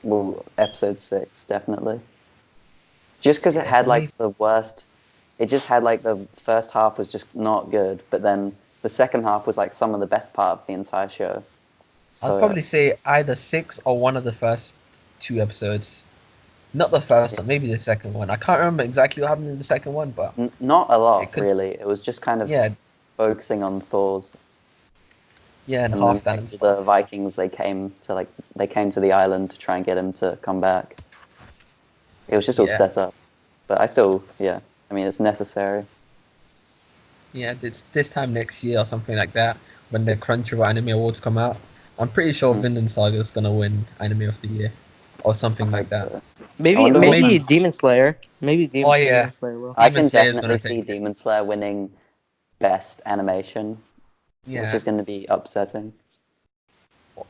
Well, episode 6, definitely. Just because it Yeah, had for me, like the worst, it just had like the first half was just not good, but then the second half was like some of the best part of the entire show. I'd So probably say either 6 or one of the first 2 episodes. Not the first yeah. one, maybe the second one. I can't remember exactly what happened in the second one, but Not a it lot could, really. It was just kind of yeah, focusing on Thor's, yeah, and and then half that like and the stuff. Vikings they came to the island to try and get him to come back. It was just all Yeah, set up, but I still yeah. I mean it's necessary. yeah. This time next year or something like that, when the Crunchyroll Anime Awards come out, I'm pretty sure Mm, Vinland Saga is gonna win Anime of the Year or I something like hope that. so. I Maybe wonder Or what maybe maybe, Demon Slayer. Maybe oh yeah, Demon Slayer will. I Demon can Slayer is definitely gonna see take it. Demon Slayer winning best animation, which Yeah. is going to be upsetting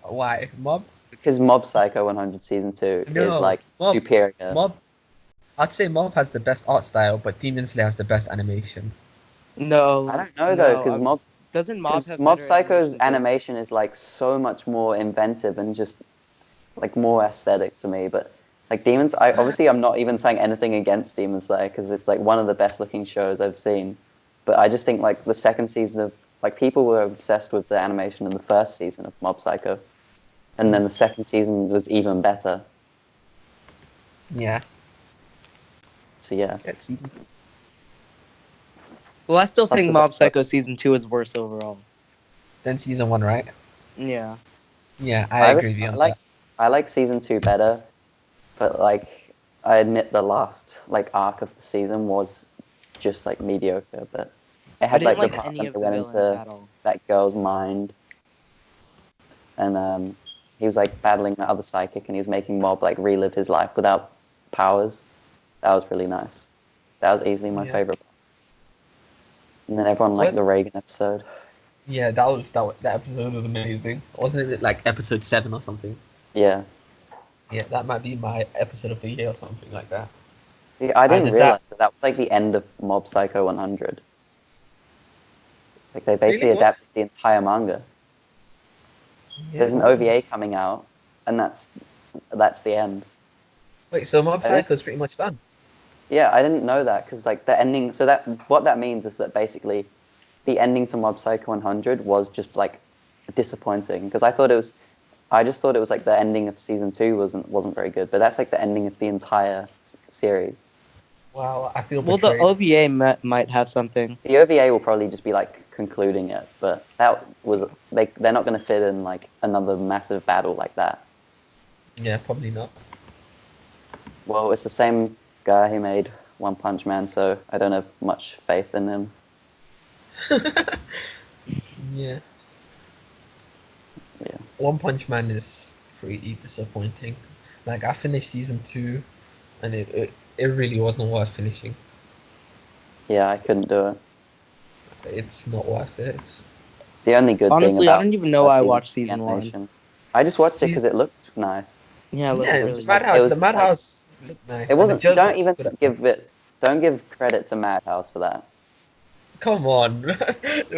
Why? Mob? because Mob Psycho 100 season 2 is No, like Mob. superior. Mob. I'd say Mob has the best art style, but Demon Slayer has the best animation. I No, don't know though, no. Doesn't Mob have Mob better Psycho's animation too? animation is like so much more inventive and just like more aesthetic to me. But like Demons, I'm not even saying anything against Demon Slayer because it's like one of the best looking shows I've seen. But I just think like the second season of like people were obsessed with the animation in the first season of Mob Psycho, and then the second season was even better. Yeah, So yeah, it's Well, I still plus think there's like Mob Psycho season 2 is worse overall. then season 1, right? Yeah. Yeah, I I, agree with you I on like that. I like season 2 better, but like I admit the last like arc of the season was just like mediocre. But it I had didn't like the like part any when of they the went villains into at all. that girl's mind, and he was like battling the other psychic, and he was making Mob like relive his life without powers. That was really nice. That was easily my Yeah. favorite. And then everyone liked Was the Reagan episode. yeah, that episode was amazing. Wasn't it like episode 7 or something? Yeah. Yeah, that might be my episode of the year or something like that. See, I didn't Either that, realize that that was like the end of Mob Psycho 100. Like they really? basically What? adapted the entire manga. Yeah. There's an OVA coming out, and that's the end. Wait, so Mob I didn't, Psycho is pretty much done. yeah, I didn't know that because like the ending. So that what that means is that basically the ending to Mob Psycho 100 was just like disappointing because I just thought it was like the ending of season 2 wasn't very good, but that's like the ending of the entire series. Wow, I feel Well, the betrayed. OVA might have something. The OVA will probably just be like concluding it, but that was they're not going to fit in like another massive battle like that. Yeah, probably not. Well, it's the same guy who made One Punch Man, so I don't have much faith in him. Yeah. Yeah, One Punch Man is pretty disappointing. Like I finished season 2 and it really wasn't worth finishing. yeah, I couldn't do it. It's not worth it. It's The only good thing Honestly, I about don't even know why I season watched the season 1. animation, I just watched it because season, it looked nice. Yeah, it looks yeah, really Like good. it The was just like Madhouse looked nice it and the wasn't. joke Don't was even good at some. don't give credit to Madhouse for that. Come on.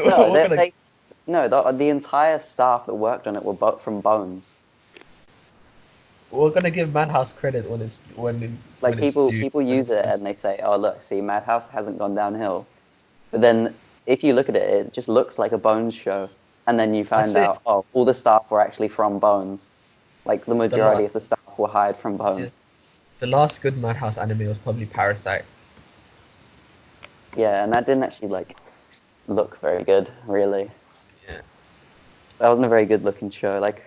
No, We're gonna no the entire staff that worked on it were from Bones. we're gonna give Madhouse credit when Like it's due. people When use it's it due. and they say, "Oh, look, see, Madhouse hasn't gone downhill." But then if you look at it, it just looks like a Bones show. And then you I'd find say out, oh, all the staff were actually from Bones. Like the the la- majority of the staff were hired from yeah, Bones. the last good Madhouse anime was probably Parasite. Yeah, and that didn't actually like look very good, really. Yeah. That wasn't a very good looking show. Like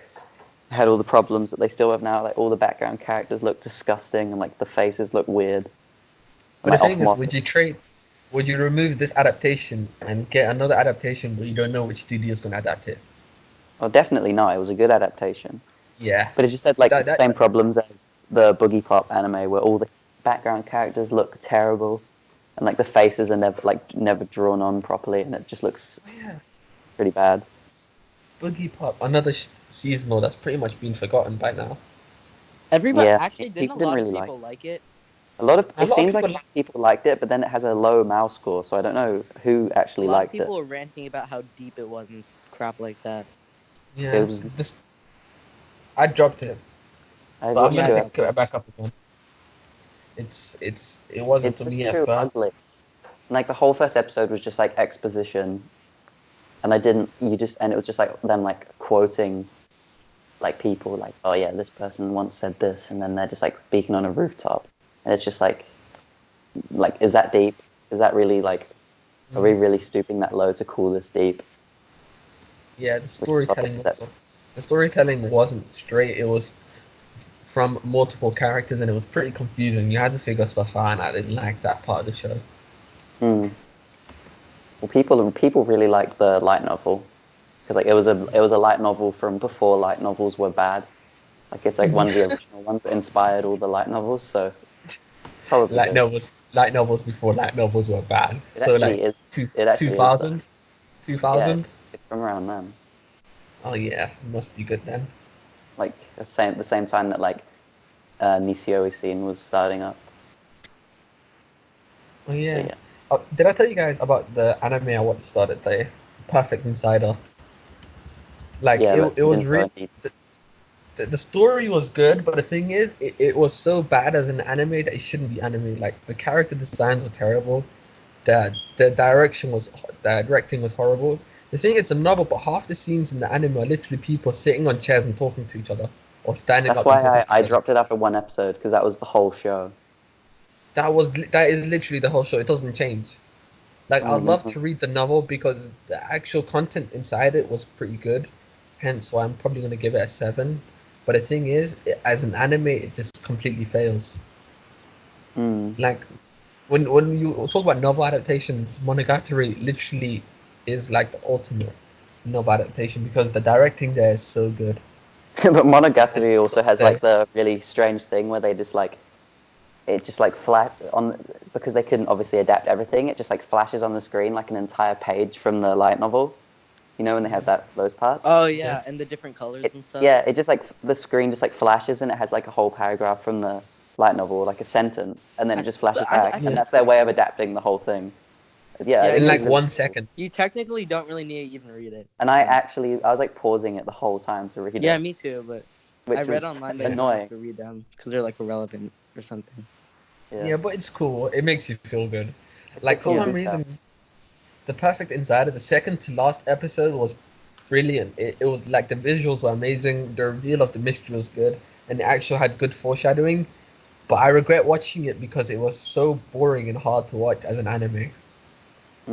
it had all the problems that they still have now. Like all the background characters look disgusting and like the faces look weird. But And the like off thing is, model. would you remove this adaptation and get another adaptation where you don't know which studio is gonna adapt it? Well, definitely not. It was a good adaptation. Yeah. But it just had like That, the that same problems as the Boogie Pop anime where all the background characters look terrible and like the faces are never drawn on properly and it just looks yeah. pretty bad. Boogie Pop, another seasonal that's pretty much been forgotten by now. Everybody Yeah, actually didn't a people didn't lot of really like people like it. it. A lot of A it lot of seems like people a lot like. of people liked it, but then it has a low mouse score, so I don't know who A actually lot of liked it. people were ranting about how deep it was and crap like that. It Yeah. was This I dropped it, I but I'm watched gonna Yeah, two I pick dropped it. it back up again. It wasn't It's for just me at too first. ugly. Like the whole first episode was just like exposition, and and it was just like them like quoting, like people like, oh yeah, this person once said this, and then they're just like speaking on a rooftop, and it's just like is that deep? Is that really like, are we really stooping that low to call this deep? Yeah, Which is what it is. the storytelling wasn't straight. It was from multiple characters, and it was pretty confusing. You had to figure stuff out, and I didn't like that part of the show. Hmm. Well, people really like the light novel because like it was a light novel from before light novels were bad. Like it's like one of the original ones that inspired all the light novels, so probably good. Light novels before light novels were bad. It So actually like is. two, It actually is though. 2000, Yeah, 2000. it's from around then. Oh yeah, must be good then. Like the same time that like Nisio scene was starting up. Oh So yeah. yeah. Oh, did I tell you guys about the anime I watched the other day? Perfect Insider. Like Yeah, it you was didn't go really any. the story was good, but the thing is, it was so bad as an anime that it shouldn't be anime. Like the character designs were terrible. The directing was horrible. The thing it's a novel, but half the scenes in the anime are literally people sitting on chairs and talking to each other, or standing That's up and why talking to I each other. dropped it after one episode because that was the whole show. That is literally the whole show. It doesn't change. Like I'd love Mm-hmm. to read the novel because the actual content inside it was pretty good. Hence why I'm probably gonna give it a 7. But the thing is, as an anime, it just completely fails. Mm. Like when you talk about novel adaptations, Monogatari literally is like the ultimate novel adaptation because the directing there is so good But and Monogatari it'll also has stay. like the really strange thing where they just like it just like flat on because they couldn't obviously adapt everything. It just like flashes on the screen like an entire page from the light novel. You know when they have those parts. Oh Yeah, yeah, and the different colors and stuff. Yeah, it just like the screen just like flashes and it has like a whole paragraph from the light novel, like a sentence, and then it just flashes back, I and yeah, that's their way of adapting the whole thing. Yeah, Yeah, it in is like really one cool. second. you technically don't really need to even read it. And I was like pausing it the whole time to read Yeah, it, me too. But I which read was online that you don't have annoying. to read them because they're like irrelevant or something. Yeah, Yeah, but it's cool. It makes you feel good. it's a Like for cool Yeah. some detail. reason, the Perfect Insider, the second to last episode was brilliant. It was like the visuals were amazing, the reveal of the mystery was good, and it actually had good foreshadowing. But I regret watching it because it was so boring and hard to watch as an anime.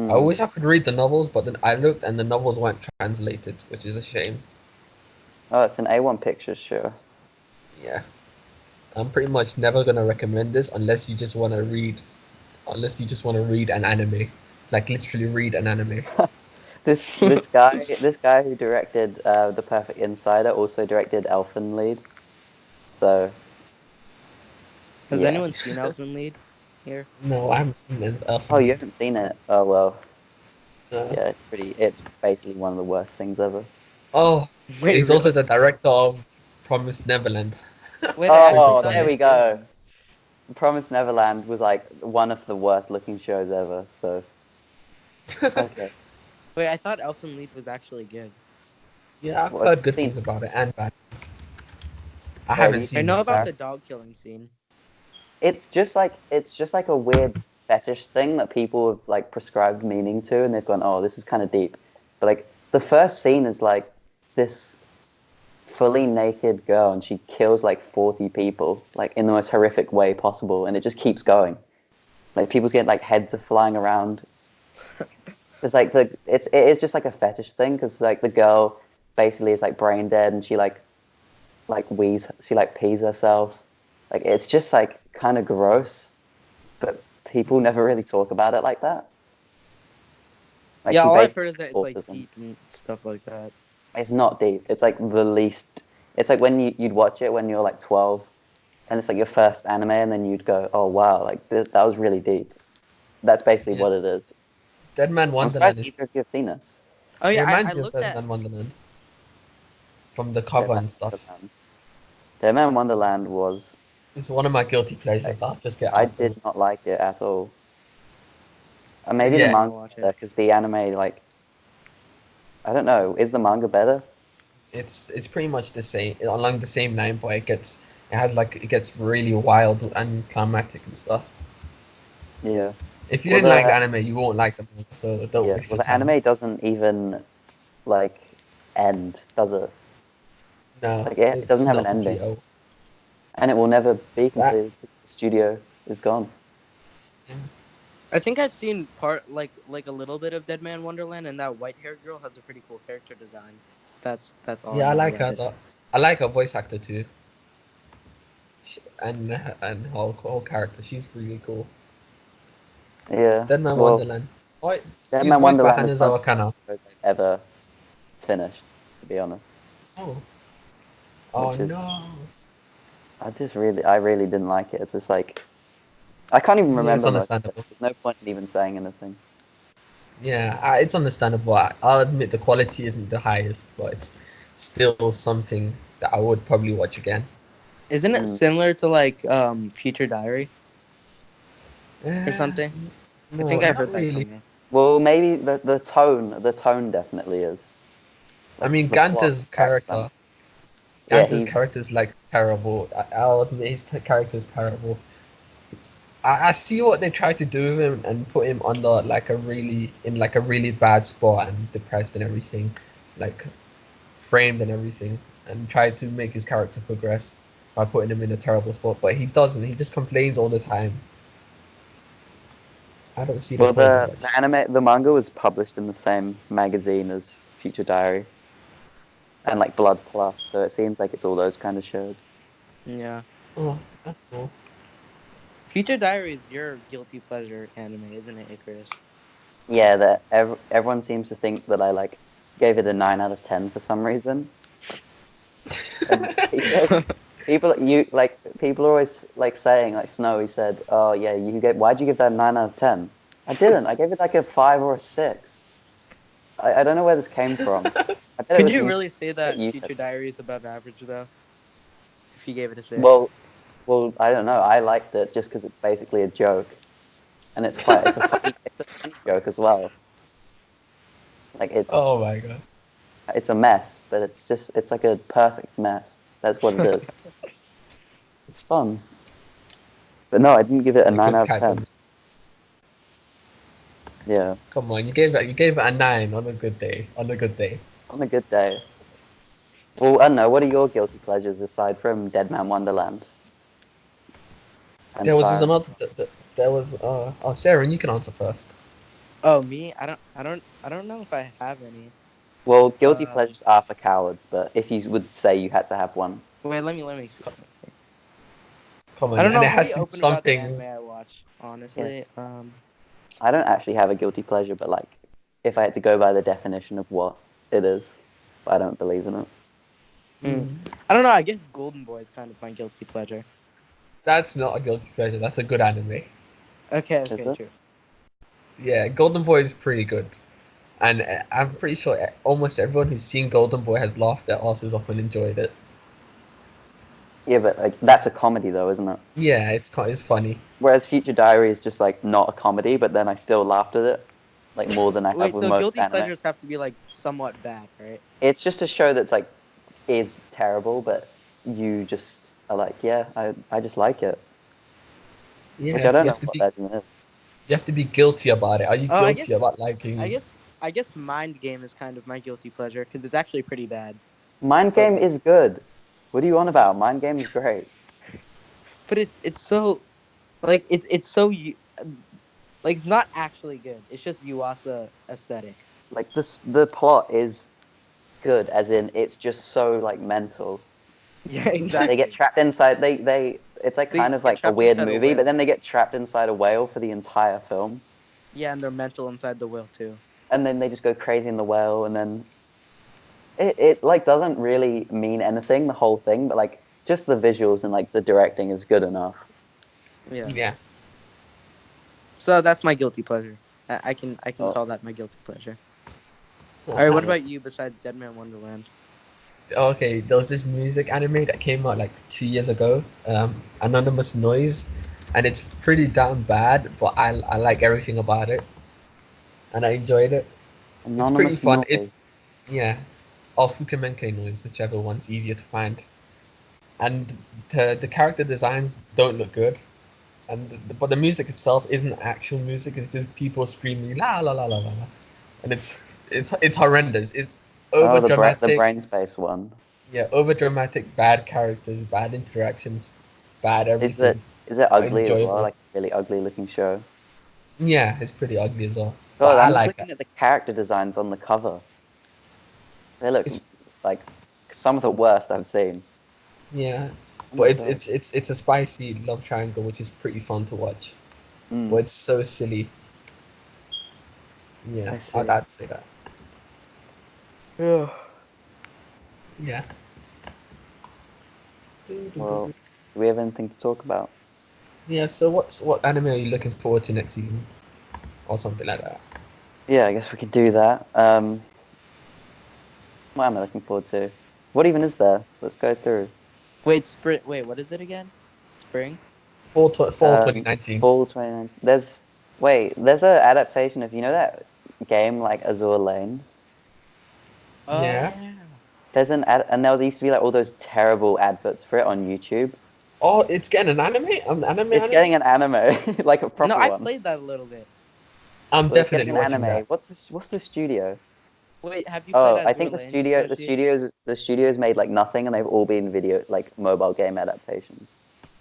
I Mm. wish I could read the novels, but then I looked and the novels weren't translated, which is a shame. Oh, it's an A1 Pictures show. Yeah, I'm pretty much never gonna recommend this unless you just want to read an anime, like literally read an anime. This guy who directed The Perfect Insider also directed Elfen Lied. So Has yeah. anyone seen Elfen Lied here? No, I haven't seen it. Oh, you haven't seen it? Oh well. Uh, Yeah, it's basically one of the worst things ever. oh, Wait, he's also really? the director of Promised Neverland, Wait, I which is actually Oh, thought there he funny. we did go. one. Promised Neverland was like one of the worst looking shows ever. So okay. Wait, I thought Elfen Lied was actually good. Yeah, I've What have heard you good seen? things about it and bad things. I Wait, haven't I seen know it, about so the dog killing scene. it's just like a weird fetish thing that people have like prescribed meaning to, and they've gone, oh, this is kind of deep. But like the first scene is like this fully naked girl, and she kills like 40 people, like in the most horrific way possible, and it just keeps going. Like people's getting like heads are flying around. It's like it is just like a fetish thing because like the girl basically is like brain dead, and she she like pees herself. Like it's just like kind of gross, but people never really talk about it like that. Like Yeah, she all I've basically heard is that has it's like autism. deep and stuff like that. It's not deep. It's like the least. It's like when you'd watch it when you're like 12, and it's like your first anime, and then you'd go, "Oh wow, like that was really deep." That's basically yeah. what it is. Dead Man I'm Wonderland surprised is. either of you have seen it. Oh It yeah, I reminds me of looked Dead at. Man Wonderland from the Dead cover Man and stuff. Wonderland. Dead Man Wonderland was. It's one of my guilty I, pleasures. I'll just get I out of did it. not like it at all. And maybe the I'm Yeah, gonna manga watch it. better because the anime, like, I don't know, is the manga better? it's pretty much the same along the same line, but it gets It has like it gets really wild and climatic and stuff. Yeah. If you Well, didn't like the anime, you won't like the manga, so don't yeah. waste Well, your the time. anime doesn't even like end, does it? No, Like it it's doesn't have an not complete. ending, Oh, and it will never be that completed. The studio is gone. I think I've seen part like a little bit of Dead Man Wonderland, and that white haired girl has a pretty cool character design. That's all I yeah, I know like about her. it. I like her voice actor too, and whole character. She's really cool. Yeah. Dead Man Well, Wonderland. Oh, Dead he's Man voiced by Wonderland is Hanazawa probably Kana. the most I've ever finished, to be honest. Oh, oh Which is no. I really didn't like it. It's just like I can't even Yeah, it's remember most of it. understandable. There's no point in even saying anything. Yeah, it's understandable. I'll admit the quality isn't the highest, but it's still something that I would probably watch again. Isn't it Mm. similar to like Future Diary or Uh, something? I no, think I not heard that really. somewhere. Well, maybe the tone definitely is. I Like mean, the plot tracks them. Yeah, Ganta's he's character is like terrible. I'll admit his character is terrible. I see what they tried to do with him and put him under like a really bad spot and depressed and everything, like framed and everything, and tried to make his character progress by putting him in a terrible spot. But he doesn't. He just complains all the time. I don't see the well point in the anime the manga was published in the same magazine as Future Diary and like Blood Plus, so it seems like it's all those kind of shows. Yeah. Oh, that's cool. Future Diary is your guilty pleasure anime, isn't it, Icarus? Yeah, that everyone seems to think that I like gave it a 9 out of 10 for some reason. And people are always like saying like Snowy said, "Oh yeah, why'd you give that a 9 out of 10?" I didn't. I gave it like a 5 or a 6. I don't know where this came from. I bet it Could was you you. really say Bet that you said Future that. Diary is above average though? If you gave it a 6. Well, I don't know. I liked it just because it's basically a joke, and it's a funny joke as well. Like Oh my god. it's a mess, but it's like a perfect mess. That's what it is. It's fun. But no, I didn't give it It's a a nine good out of type of. 10. Yeah, Come on, you gave it a 9 on a good day. On a good day. on a good day. Well, I don't know. What are your guilty pleasures aside from Dead Man Wonderland and There was this Siren? another. There was oh Sarah, you can answer first. Oh, me? I don't know if I have any. Well, guilty Um pleasures are for cowards, but if you would say you had to have one, Wait, let me see. Let me see. Come I on, don't and know. it I'm has pretty to be open about the anime something. I watch, yeah, honestly. I don't actually have a guilty pleasure, but like if I had to go by the definition of what it is, I don't believe in it. hmm. Mm, I don't know. I guess Golden Boy is kind of my guilty pleasure. that's not a guilty pleasure. That's a good anime. Okay, Is okay, it? true. Yeah, Golden Boy is pretty good, and I'm pretty sure almost everyone who's seen Golden Boy has laughed their asses off and enjoyed it. Yeah, but like that's a comedy though, isn't it? Yeah, it's funny. Whereas Future Diary is just like not a comedy, but then I still laughed at it, like more than I have Wait, with so most guilty anime. pleasures have to be like somewhat bad, right? It's just a show that's like is terrible, but you just are like, yeah, I just like it, which Yeah, I don't know what that even is. you have to be guilty about it. Are you Oh, I guilty guess about I liking? guess I guess Mind Game is kind of my guilty pleasure because it's actually pretty bad. Mind But Game is good. What are you on about? Mind Game is great. it's so like it's so like it's not actually good. It's just Yuasa aesthetic. Like the plot is good, as in it's just so like mental. Yeah, They get exactly. trapped inside. It's like They kind of get like a trapped weird inside a movie, but whale. then they get trapped inside a whale for the entire film, Yeah, and they're mental inside the whale too. and then they just go crazy in the whale, and then it like doesn't really mean anything the whole thing, but like just the visuals and like the directing is good enough. Yeah. Yeah. So that's my guilty pleasure. I can Oh, call that my guilty pleasure. All right, what Okay. yeah. about you besides Dead Man Wonderland? Okay, there was this music anime that came out like 2 years ago, Anonymous Noise, and it's pretty damn bad, but I like everything about it, and I enjoyed it. It's pretty Anonymous fun. noise. Yeah, or Fukumenke Noise, whichever one's easier to find. and the character designs don't look good, but the music itself isn't actual music. It's just people screaming la la la la la, la. And it's horrendous. It's over Oh, the dramatic. brain space one. Yeah, over dramatic, bad characters, bad interactions, bad Is it everything. is it Not ugly as well? enjoyable. Like a really ugly looking show. Yeah, it's pretty ugly as well. But God, I I'm just like it. looking at the character designs on the cover. They look It's like some of the worst I've seen. yeah, Oh but my it's God. it's it's it's a spicy love triangle, which is pretty fun to watch. But Mm, it's so silly. Yeah, I I'd, see. I'd say that. Yeah. Yeah. Well, do we have anything to talk about? Yeah. So what anime are you looking forward to next season, or something like that? Yeah, I guess we could do that. What am I looking forward to? What even is there? Let's go through. Wait, spring. Wait, what is it again? Spring? Fall 2019. Fall 2019. There's a adaptation of, you know, that game like Azure Lane. Oh Yeah. yeah. There's and there used to be like all those terrible adverts for it on YouTube. Oh, it's getting an anime. An anime It's anime. getting an anime, like a No, proper I one. played that a little bit. I'm Well, it's getting definitely an watching anime. that. What's the studio? Wait, have you played Oh, I Azure think Lane, Toshi? the studios made like nothing, and they've all been video like mobile game adaptations.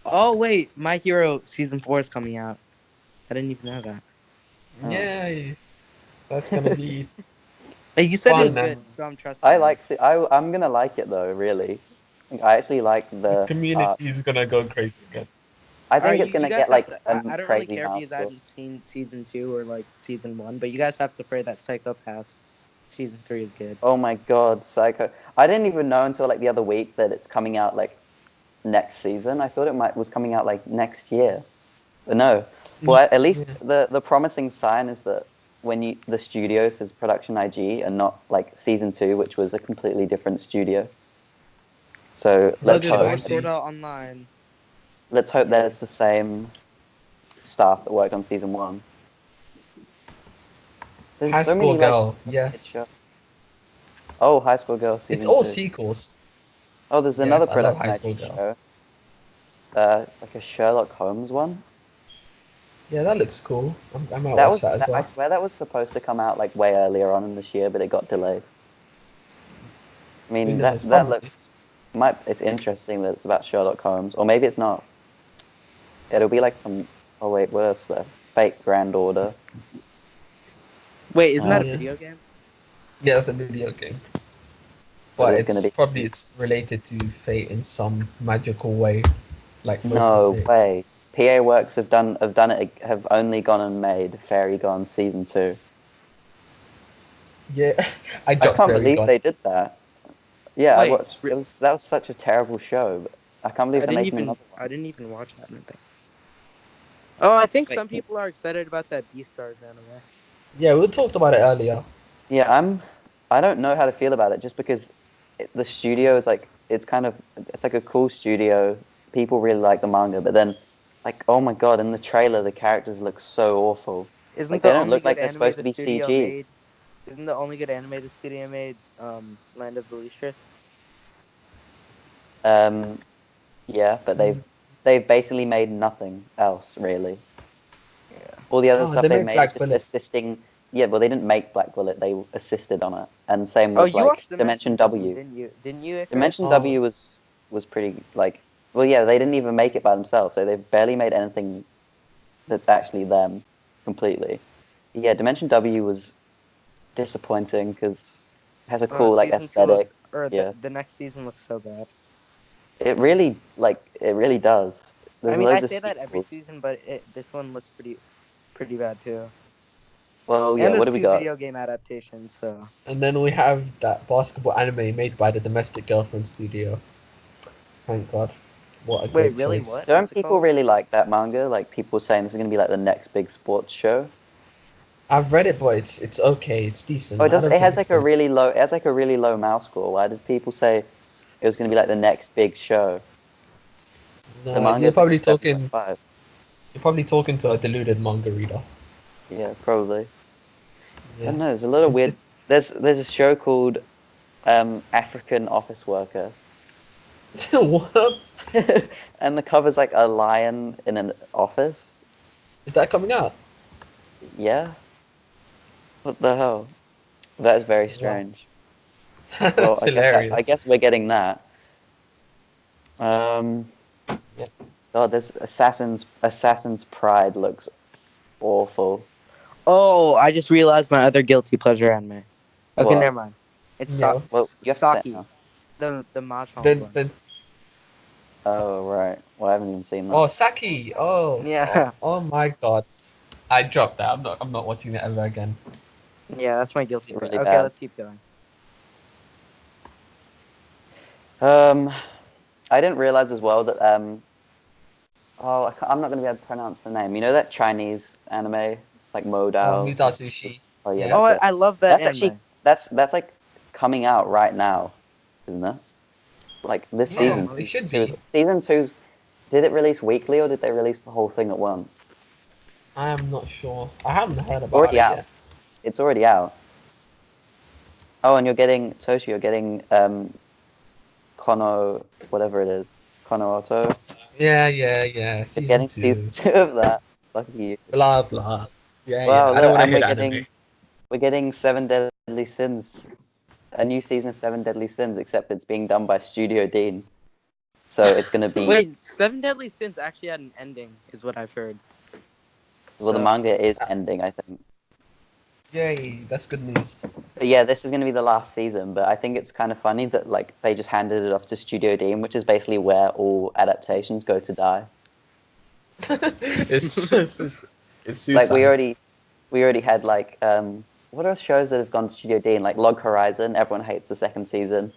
Oh wait, My Hero season 4 is coming out. I didn't even know that. Oh. Yay! That's gonna be Hey, you said it was fun, good, and so I'm trusting I you. like. I'm gonna like it though. Really, I actually like the the art. community is gonna go crazy again. I All right, think it's you gonna guys get have like to. a I don't really crazy care if you milestone. haven't seen season 2 or like season 1, but you guys have to pray that Psychopaths season 3 is good. Oh my god, Psycho! I didn't even know until like the other week that it's coming out like next season. I thought was coming out like next year. But no. Well, at least Yeah. the promising sign is that when the studio says production IG and not like season 2, which was a completely different studio. So Oh, let's there's Production more hope. Sword IG. Art Online. Let's hope that Yeah. it's the same staff that worked on season 1. There's High so School many like Girl. kid shows. Yes. Oh, High School Girl It's season all 2. sequels. Oh, there's another Yes, I love production High IG School Girl. show. Like a Sherlock Holmes one. Yeah, that looks cool. I might watch that as I well. swear that was supposed to come out like way earlier on in this year, but it got delayed. I Who mean knows? that Probably. looks it's interesting that it's about Sherlock Holmes, or maybe it's not. It'll be like some. Oh wait, what else there? Fake Grand Order. Wait, isn't that a Yeah. video game? Yeah, it's a video game. So But there's gonna be it's related to Fate in some magical way, like most of no it. way. PA Works have only gone and made Fairy Gone season 2. Yeah, I I dropped can't Fairy believe Gone. they did that. Yeah, I Wait, watched. That was such a terrible show. But I can't believe they're making another I one. didn't even watch that. I don't think. Oh, I think Wait, some people are excited about that Beastars anime. Yeah, we talked about it earlier. yeah, I don't know how to feel about it just because the studio is like it's like a cool studio. People really like the manga, but then like oh my god, in the trailer the characters look so awful. Isn't Like they the don't only look good like they're anime supposed to the be studio CG. made? Isn't the only good anime the studio made Land of the Leashes? Um, yeah, but Mm. they've basically made nothing else really. Yeah. All the other Oh, stuff they they've made made is Black just Bullet. assisting. Yeah, well they didn't make Black Bullet, they assisted on it. And same Oh, with you like watched Dimension Dimension W, W. didn't you? Didn't you, Icarus? Dimension Oh, W was pretty like well yeah, they didn't even make it by themselves, so they've barely made anything that's actually them completely. Yeah, Dimension W was disappointing because it has a Oh, cool like season 2 aesthetic. looks, or Yeah, the next season looks so bad. it really does. I There's mean, I loads of say that every sequels. season, but this one looks pretty bad too. Well, yeah, And what there's do we two got? video game adaptations, so and then we have that basketball anime made by the Domestic Girlfriend Studio. Thank God. What a wait, great really? choice. What? Don't What's it people called? really like that manga? Like people saying this is gonna be like the next big sports show. I've read it, but it's okay. It's Oh, decent. it I does. don't It think has it's like a like really low. It has like a really low mouse score. Why did people say it was gonna be like the next big show? The no. manga is like a 7.5. You're probably talking to a deluded manga reader. Yeah, probably. I Yeah. don't know. There's a lot of It's weird. it's There's a show called African Office Worker. What? And the cover's like a lion in an office. Is that coming out? Yeah. What the hell? That is very strange. Well, That's I hilarious. guess we're getting that. Um, Yep. God, this Assassin's Pride looks awful. Oh, I just realized my other guilty pleasure anime. Okay, What? never mind. It's No. Well, you have to say it Saki, now. the mahjong Then, one. then, Oh, right. Well, I haven't even seen that. oh, Saki. Oh, Yeah, oh my God. I dropped that. I'm not watching that ever again. yeah, that's my guilty It's pleasure. really Okay, bad. let's keep going. I didn't realize as well that I'm not going to be able to pronounce the name. You know that Chinese anime like Oh, Modal? Muda Sushi. Oh yeah, Yeah. Oh, that's it. I love that That's anime. actually that's like coming out right now, isn't it? Like this Yeah, season, it should two. be. Season two's. Did it release weekly or did they release the whole thing at once? I am not sure. I haven't heard It's about already it out. yet. It's already out. Oh, and you're getting Toshi. You're getting Kono, whatever it is, Kono Oto. Yeah. You're Season getting season 2. two of that. Lucky you. Blah blah. Yeah. Wow, I don't look, want to and hear the anime. we're getting Seven Deadly Sins, a new season of Seven Deadly Sins, except it's being done by Studio Dean. So it's gonna be Wait, Seven Deadly Sins actually had an ending, is what I've heard. well, the So- manga is ending, I think. Yay, that's good news. But yeah, this is gonna be the last season. But I think it's kind of funny that like they just handed it off to Studio Dean, which is basically where all adaptations go to die. It's suicide. Like we already had like what are shows that have gone to Studio Dean, like Log Horizon. Everyone hates the second season.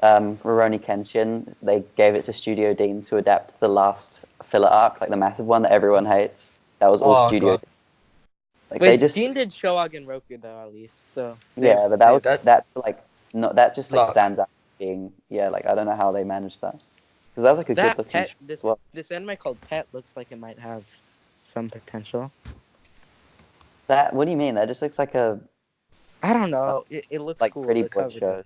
Rurouni Kenshin, they gave it to Studio Dean to adapt the last filler arc, like the massive one that everyone hates. That was all Oh, Studio God. Dean. Like Wait, they just Dean did Showa Roku though, at least. So yeah, but that's like not that just like luck. stands out as being yeah, like I don't know how they managed that because that was like a good that looking pet, show this as well. this anime called Pet looks like it might have some potential. That what do you mean? That just looks like a I don't know. It looks like cool. pretty The boy cover shows. does.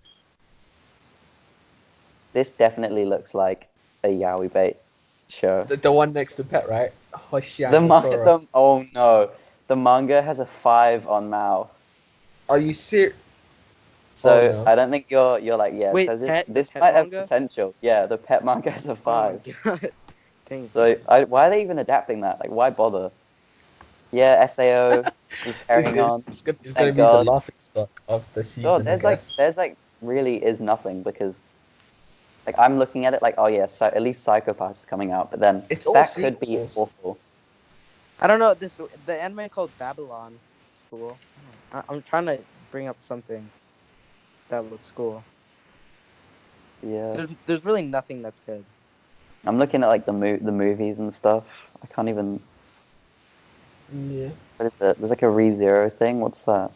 This definitely looks like a yaoi bait show. The one next to Pet, right? Hoshiyama The manga, Sora. oh no, the manga has a 5 on Mao. Are you serious? So Oh, no. I don't think you're like yeah. Wait, So Pet, the this Pet might have manga? potential. Yeah, the pet manga has a Oh my 5. god. Dang. So why are they even adapting that? Like why bother? Yeah, Sao is carrying on. It's gonna Thank be the God. laughing stock of the God, season, I guess. there's like really is nothing because like I'm looking at it like oh yeah, so at least Psychopath is coming out, but then It's all that could be sequels. awful. I don't know. The anime called Babylon School. I'm trying to bring up something that looks cool. Yeah, There's really nothing that's good. I'm looking at like the movies and stuff. I can't even. Yeah. What is it? There's like a ReZero thing. What's that?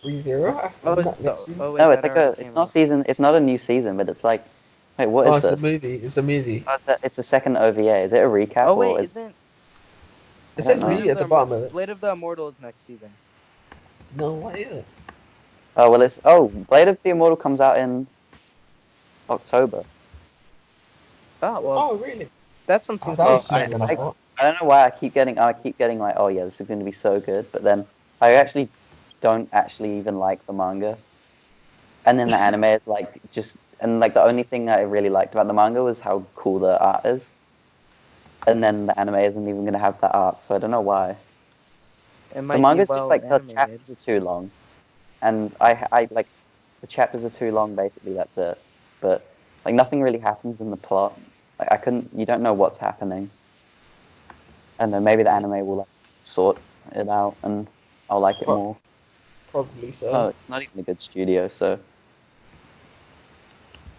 ReZero? Oh, Isn't that next season? wait, No, it's that like already it's came not out. season. It's not a new season, but it's like, wait, what Oh, is it's a this? movie. It's a movie. Oh, it's the second OVA. Is it a recap Oh or wait, is isn't It I says don't know. movie at the bottom of it. Blade of the Immortal is next season? No, what is it? Oh well, it's Blade of the Immortal comes out in October. Oh well, Oh, really? that's Oh, something that to was excited sooner than I about. thought. I don't know why I keep getting like oh yeah, this is going to be so good, but then I actually don't actually even like the manga, and then the anime is like just and like the only thing I really liked about the manga was how cool the art is, and then the anime isn't even going to have that art, so I don't know why. It might The be manga's well just like the animated. chapters are too long, and I like the chapters are too long. Basically, that's it. But like nothing really happens in the plot. Like I couldn't. You don't know what's happening, and then maybe the anime will like sort it out, and I'll like it Pro- more. Probably so. No, it's not even a good studio, so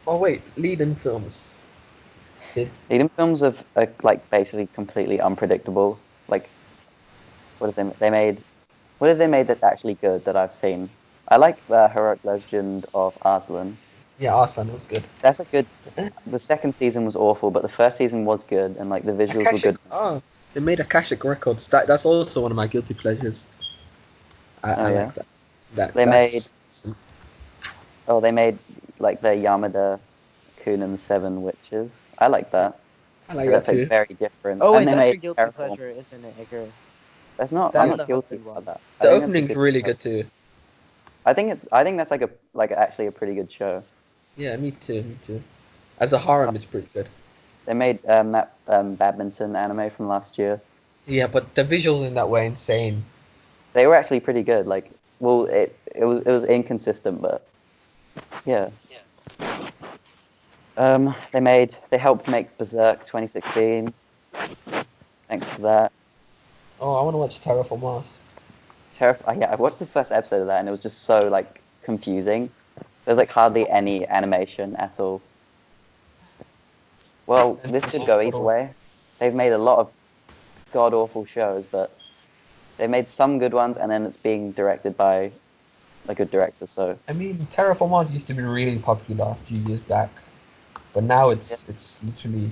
Oh, wait. Lead-in films. Eden films are like basically completely unpredictable. Like what have they made? What have they made that's actually good that I've seen? I like the Heroic Legend of Arslan. Yeah, Arslan was good. That's a good. The second season was awful, but the first season was good, and like the visuals were good. Oh, they made Akashic Records. That's also one of my guilty pleasures. I yeah? like that. They made like the Yamada Coon and the Seven Witches. I like that. I like that That's like too. very different. Oh And wait, they that's your made guilty Terraform. pleasure, isn't it, Icarus? That's not. That I'm and not the guilty Husky about one. that. The I think that's a opening's good really show. good too. I think that's like actually a pretty good show. Yeah, me too. Me too. As a harem, it's pretty good. They made that badminton anime from last year. Yeah, but the visuals in that were insane. They were actually pretty good. Like, well, it was inconsistent, but yeah. They helped make Berserk 2016. Thanks for that. Oh, I want to watch Terraform Mars. Yeah, I watched the first episode of that, and it was just so like confusing. There's like hardly any animation at all. Well, this could go either way. They've made a lot of god awful shows, but they made some good ones, and then it's being directed by a good director. So I mean, Terraform Mars used to be really popular a few years back, but now yeah. it's literally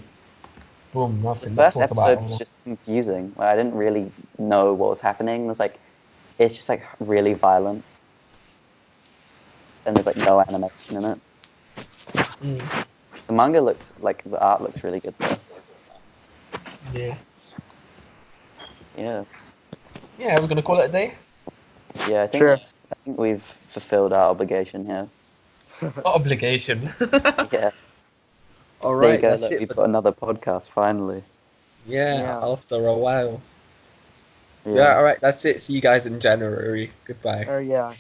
boom, The nothing. Not first talked about episode was anymore. just confusing. Like, I didn't really know what was happening. It was like it's just like really violent, and there's like no animation in it. Mm, The manga looks like the art looks really good though. yeah. Yeah, Yeah, we're gonna call it a day. yeah. I Sure. think we've fulfilled our obligation here. Obligation. Yeah. All There you right, go. that's Look, it. we've got another podcast finally. Yeah, Yeah. after a while. Yeah. Yeah, all right, that's it. See you guys in January. Goodbye. Or yeah.